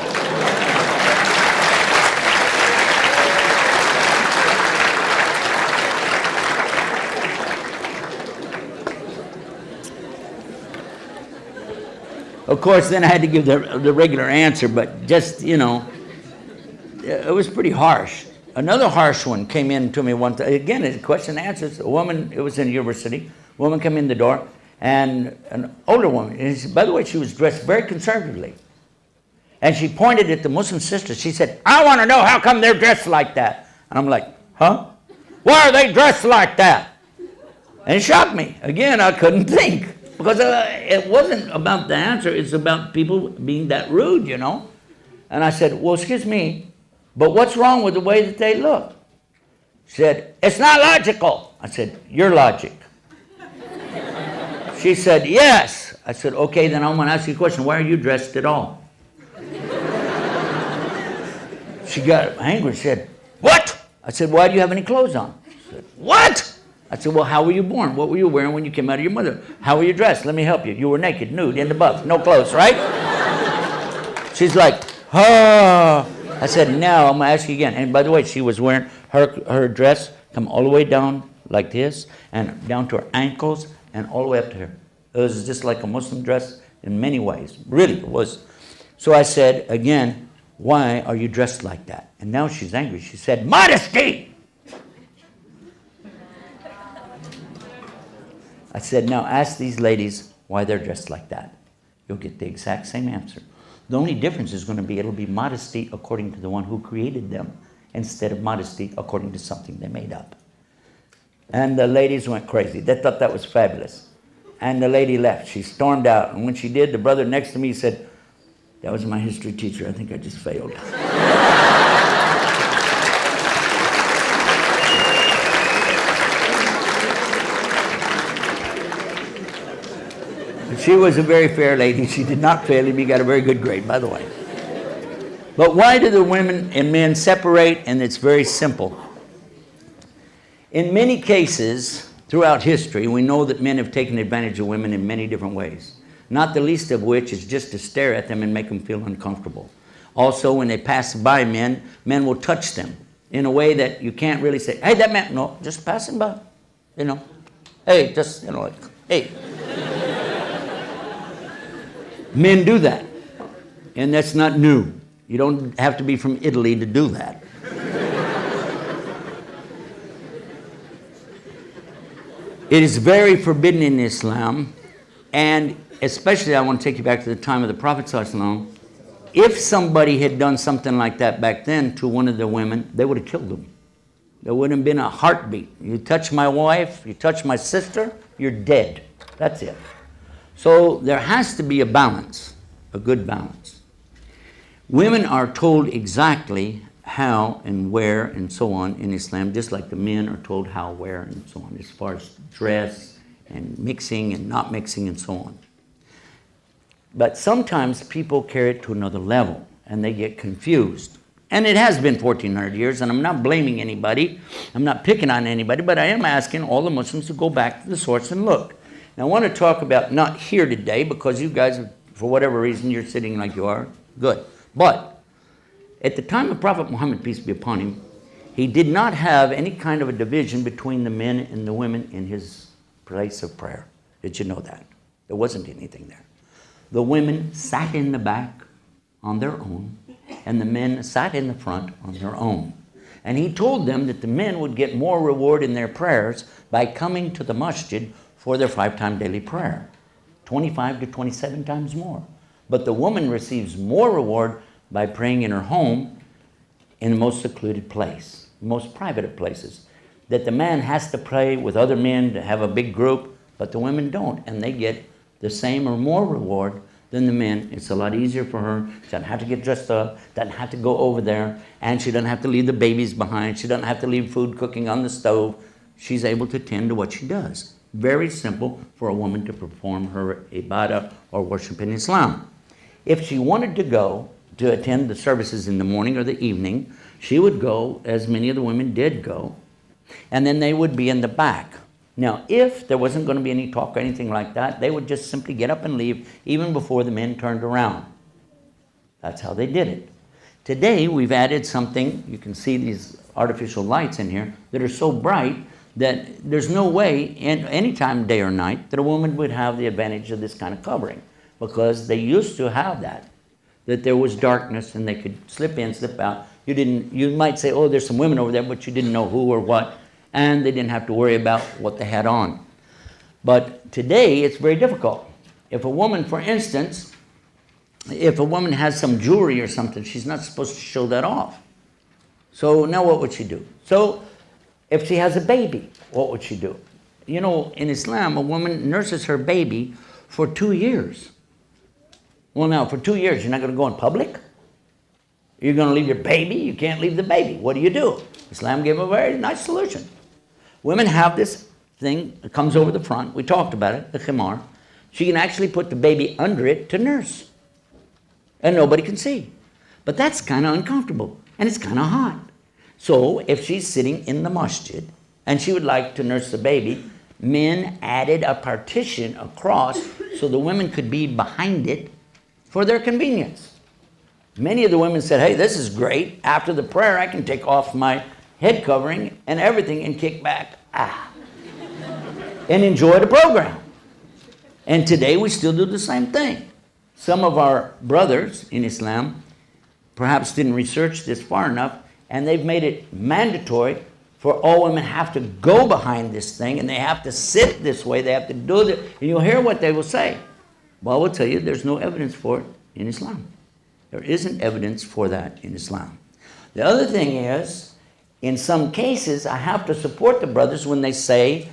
Of course, then I had to give the regular answer, but just, it was pretty harsh. Another harsh one came in to me one time. Again, it's question and answers. A woman, it was in university, a woman came in the door, and an older woman, and by the way, she was dressed very conservatively. And she pointed at the Muslim sisters. She said, I want to know how come they're dressed like that. And I'm like, huh? Why are they dressed like that? And it shocked me. Again, I couldn't think. Because it wasn't about the answer, it's about people being that rude, you know. And I said, well, excuse me, but what's wrong with the way that they look? She said, it's not logical. I said, your logic. She said, yes. I said, okay, then I'm going to ask you a question. Why are you dressed at all? She got angry. She said, what? I said, why do you have any clothes on? She said, what? I said, well, how were you born? What were you wearing when you came out of your mother? How were you dressed? Let me help you. You were naked, nude, in the buff, no clothes, right? She's like, oh. I said, now I'm going to ask you again. And by the way, she was wearing her dress come all the way down like this and down to her ankles and all the way up to her. It was just like a Muslim dress in many ways. Really, it was. So I said, again, why are you dressed like that? And now she's angry. She said, modesty! I said, now ask these ladies why they're dressed like that. You'll get the exact same answer. The only difference is going to be it'll be modesty according to the one who created them instead of modesty according to something they made up. And the ladies went crazy. They thought that was fabulous. And the lady left. She stormed out. And when she did, the brother next to me said, that was my history teacher. I think I just failed. She was a very fair lady. She did not fail him. He got a very good grade, by the way. But why do the women and men separate? And it's very simple. In many cases, throughout history, we know that men have taken advantage of women in many different ways. Not the least of which is just to stare at them and make them feel uncomfortable. Also, when they pass by men, men will touch them in a way that you can't really say, hey, that man, no, just passing by, you know. Hey, just, you know, like, hey. Men do that, and that's not new. You don't have to be from Italy to do that. It is very forbidden in Islam, and especially I want to take you back to the time of the Prophet ﷺ. If somebody had done something like that back then to one of the women, they would have killed them. There wouldn't have been a heartbeat. You touch my wife, you touch my sister, you're dead. That's it. So there has to be a balance, a good balance. Women are told exactly how and where and so on in Islam, just like the men are told how, where, and so on, as far as dress and mixing and not mixing and so on. But sometimes people carry it to another level and they get confused. And it has been 1,400 years, and I'm not blaming anybody. I'm not picking on anybody, but I am asking all the Muslims to go back to the source and look. Now, I want to talk about, not here today, because you guys, for whatever reason, you're sitting like you are. Good. But at the time of Prophet Muhammad, peace be upon him, he did not have any kind of a division between the men and the women in his place of prayer. Did you know that? There wasn't anything there. The women sat in the back on their own, and the men sat in the front on their own. And he told them that the men would get more reward in their prayers by coming to the masjid for their 5-time daily prayer, 25 to 27 times more. But the woman receives more reward by praying in her home in the most secluded place, most private of places. That the man has to pray with other men to have a big group, but the women don't, and they get the same or more reward than the men. It's a lot easier for her. She doesn't have to get dressed up, doesn't have to go over there, and she doesn't have to leave the babies behind. She doesn't have to leave food cooking on the stove. She's able to tend to what she does. Very simple for a woman to perform her ibadah or worship in Islam. If she wanted to go to attend the services in the morning or the evening, she would go, as many of the women did go, and then they would be in the back. Now, if there wasn't going to be any talk or anything like that, they would just simply get up and leave even before the men turned around. That's how they did it. Today, we've added something. You can see these artificial lights in here that are so bright that there's no way, in any time, day or night, that a woman would have the advantage of this kind of covering, because they used to have that there was darkness and they could slip in, slip out. You might say, oh, there's some women over there, but you didn't know who or what, and they didn't have to worry about what they had on. But today, it's very difficult. If a woman, for instance, if a woman has some jewelry or something, she's not supposed to show that off. So now what would she do? So if she has a baby, what would she do? You know, in Islam, a woman nurses her baby For 2 years. Well, now, for 2 years, you're not going to go in public? You're going to leave your baby? You can't leave the baby. What do? Islam gave a very nice solution. Women have this thing that comes over the front. We talked about it, the khimar. She can actually put the baby under it to nurse. And nobody can see. But that's kind of uncomfortable. And it's kind of hot. So if she's sitting in the masjid and she would like to nurse the baby, men added a partition across so the women could be behind it for their convenience. Many of the women said, hey, this is great. After the prayer, I can take off my head covering and everything and kick back, and enjoy the program. And today we still do the same thing. Some of our brothers in Islam perhaps didn't research this far enough, and they've made it mandatory for all women have to go behind this thing, and they have to sit this way, they have to do this, and you'll hear what they will say. Well, I will tell you, there's no evidence for it in Islam. There isn't evidence for that in Islam. The other thing is, in some cases, I have to support the brothers when they say,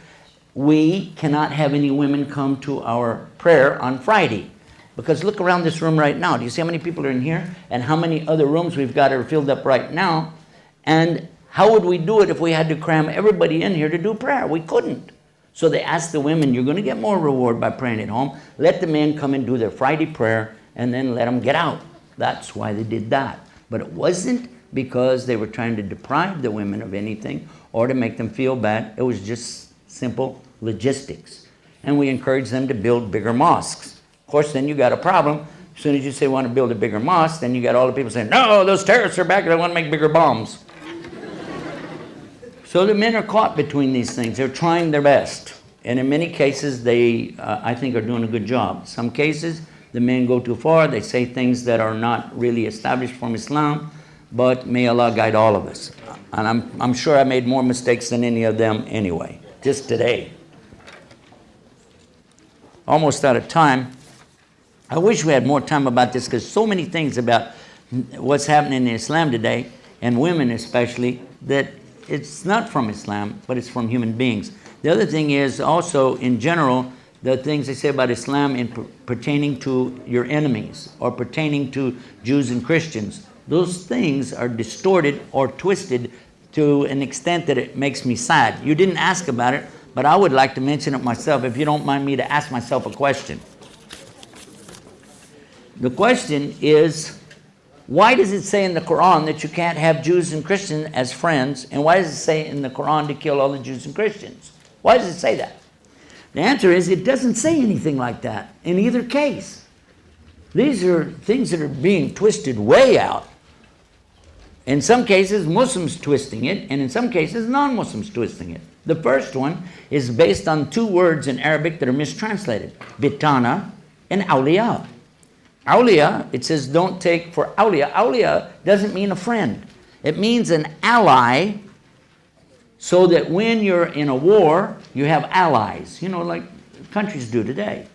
we cannot have any women come to our prayer on Friday. Because look around this room right now. Do you see how many people are in here? And how many other rooms we've got are filled up right now? And how would we do it if we had to cram everybody in here to do prayer? We couldn't. So they asked the women, you're going to get more reward by praying at home. Let the men come and do their Friday prayer and then let them get out. That's why they did that. But it wasn't because they were trying to deprive the women of anything or to make them feel bad. It was just simple logistics. And we encouraged them to build bigger mosques. Of course, then you got a problem. As soon as you say you want to build a bigger mosque, then you got all the people saying, no, those terrorists are back and they want to make bigger bombs. So the men are caught between these things. They're trying their best. And in many cases, they, I think, are doing a good job. Some cases, the men go too far. They say things that are not really established from Islam. But may Allah guide all of us. And I'm sure I made more mistakes than any of them anyway, just today. Almost out of time. I wish we had more time about this because so many things about what's happening in Islam today, and women especially, that it's not from Islam, but it's from human beings. The other thing is also, in general, the things they say about Islam in pertaining to your enemies or pertaining to Jews and Christians. Those things are distorted or twisted to an extent that it makes me sad. You didn't ask about it, but I would like to mention it myself, if you don't mind me to ask myself a question. The question is, why does it say in the Quran that you can't have Jews and Christians as friends? And why does it say in the Quran to kill all the Jews and Christians? Why does it say that? The answer is it doesn't say anything like that in either case. These are things that are being twisted way out. In some cases, Muslims twisting it, and in some cases, non-Muslims twisting it. The first one is based on two words in Arabic that are mistranslated, bitana and awliya. Awliya, it says don't take for awliya. Awliya doesn't mean a friend. It means an ally, so that when you're in a war, you have allies, you know, like countries do today.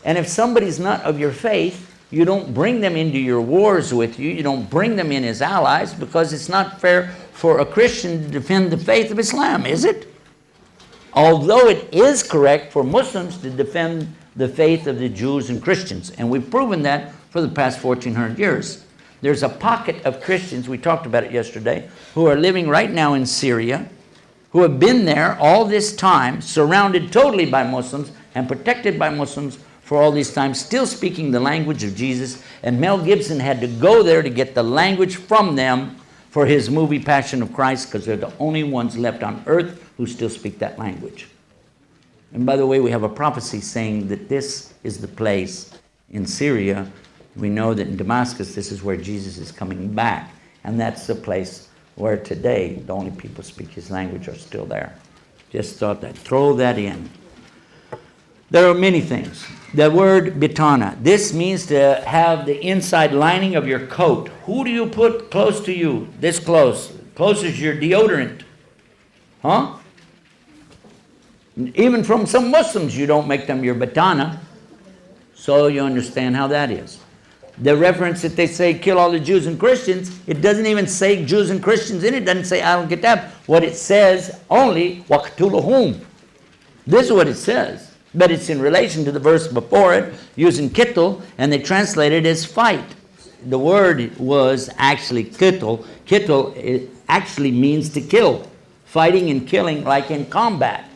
And if somebody's not of your faith, you don't bring them into your wars with you. You don't bring them in as allies, because it's not fair for a Christian to defend the faith of Islam, is it? Although it is correct for Muslims to defend the faith of the Jews and Christians. And we've proven that for the past 1,400 years. There's a pocket of Christians, we talked about it yesterday, who are living right now in Syria, who have been there all this time, surrounded totally by Muslims and protected by Muslims for all these times, still speaking the language of Jesus. And Mel Gibson had to go there to get the language from them for his movie Passion of Christ, because they're the only ones left on earth who still speak that language. And by the way, we have a prophecy saying that this is the place in Syria. We know that in Damascus, this is where Jesus is coming back. And that's the place where today the only people who speak his language are still there. Just thought that. Throw that in. There are many things. The word bitana. This means to have the inside lining of your coat. Who do you put close to you? This close. Close as your deodorant. Huh? Even from some Muslims, you don't make them your bitana. So you understand how that is. The reference that they say kill all the Jews and Christians, it doesn't even say Jews and Christians in it. It doesn't say Al-Kitab. What it says only, waqtuluhum. This is what it says. But it's in relation to the verse before it, using kittel, and they translate it as fight. The word was actually kittel. Kittel it actually means to kill. Fighting and killing like in combat.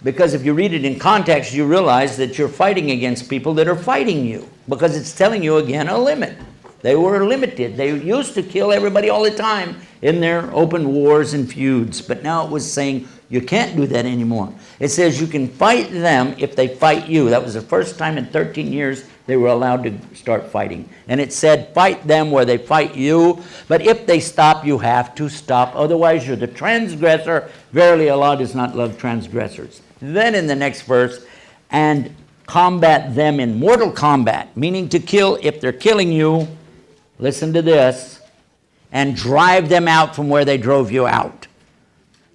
Because if you read it in context, you realize that you're fighting against people that are fighting you. Because it's telling you again a limit. They were limited. They used to kill everybody all the time in their open wars and feuds. But now it was saying you can't do that anymore. It says you can fight them if they fight you. That was the first time in 13 years they were allowed to start fighting. And it said fight them where they fight you. But if they stop, you have to stop. Otherwise you're the transgressor. Verily Allah does not love transgressors. Then in the next verse, and combat them in mortal combat, meaning to kill if they're killing you. Listen to this. And drive them out from where they drove you out.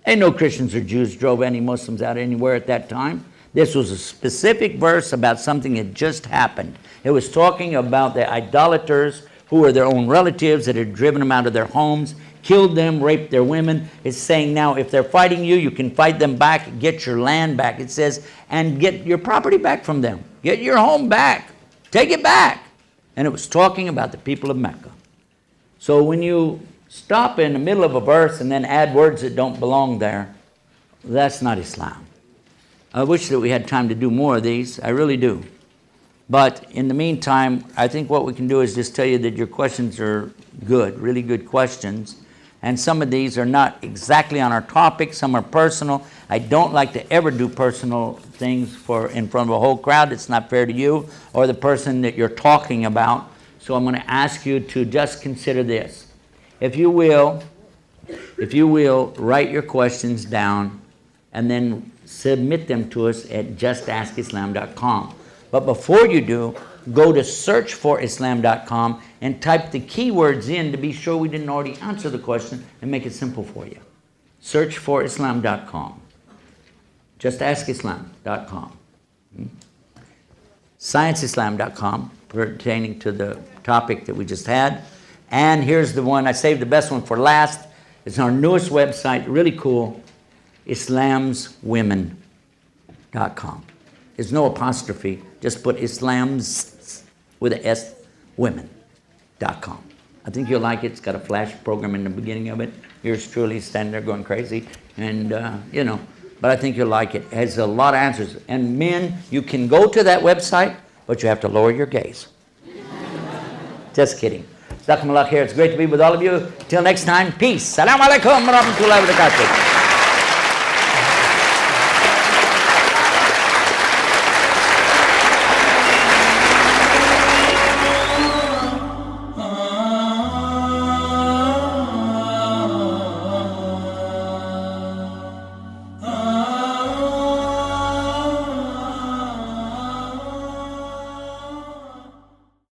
Ain't no Christians or Jews drove any Muslims out anywhere at that time. This was a specific verse about something that just happened. It was talking about the idolaters who were their own relatives that had driven them out of their homes, killed them, raped their women. It's saying now if they're fighting you, you can fight them back, get your land back. It says, and get your property back from them. Get your home back. Take it back. And it was talking about the people of Mecca. So when you stop in the middle of a verse and then add words that don't belong there, that's not Islam. I wish that we had time to do more of these. I really do. But in the meantime, I think what we can do is just tell you that your questions are good, really good questions. And some of these are not exactly on our topic. Some are personal. I don't like to ever do personal things in front of a whole crowd. It's not fair to you or the person that you're talking about. So I'm going to ask you to just consider this. If you will, write your questions down and then submit them to us at justaskislam.com. But before you do, go to searchforislam.com and type the keywords in to be sure we didn't already answer the question and make it simple for you. Searchforislam.com. Justaskislam.com. ScienceIslam.com, pertaining to the topic that we just had. And here's the one, I saved the best one for last. It's our newest website, really cool, islamswomen.com. There's no apostrophe, just put Islams with an S, women.com. I think you'll like it. It's got a flash program in the beginning of it. Yours truly standing there going crazy. And, but I think you'll like it. It has a lot of answers. And men, you can go to that website, but you have to lower your gaze. Just kidding. Jazakumullah khair. It's great to be with all of you. Till next time, peace. Assalamu alaikum wa rahmatullahi wa barakatuh.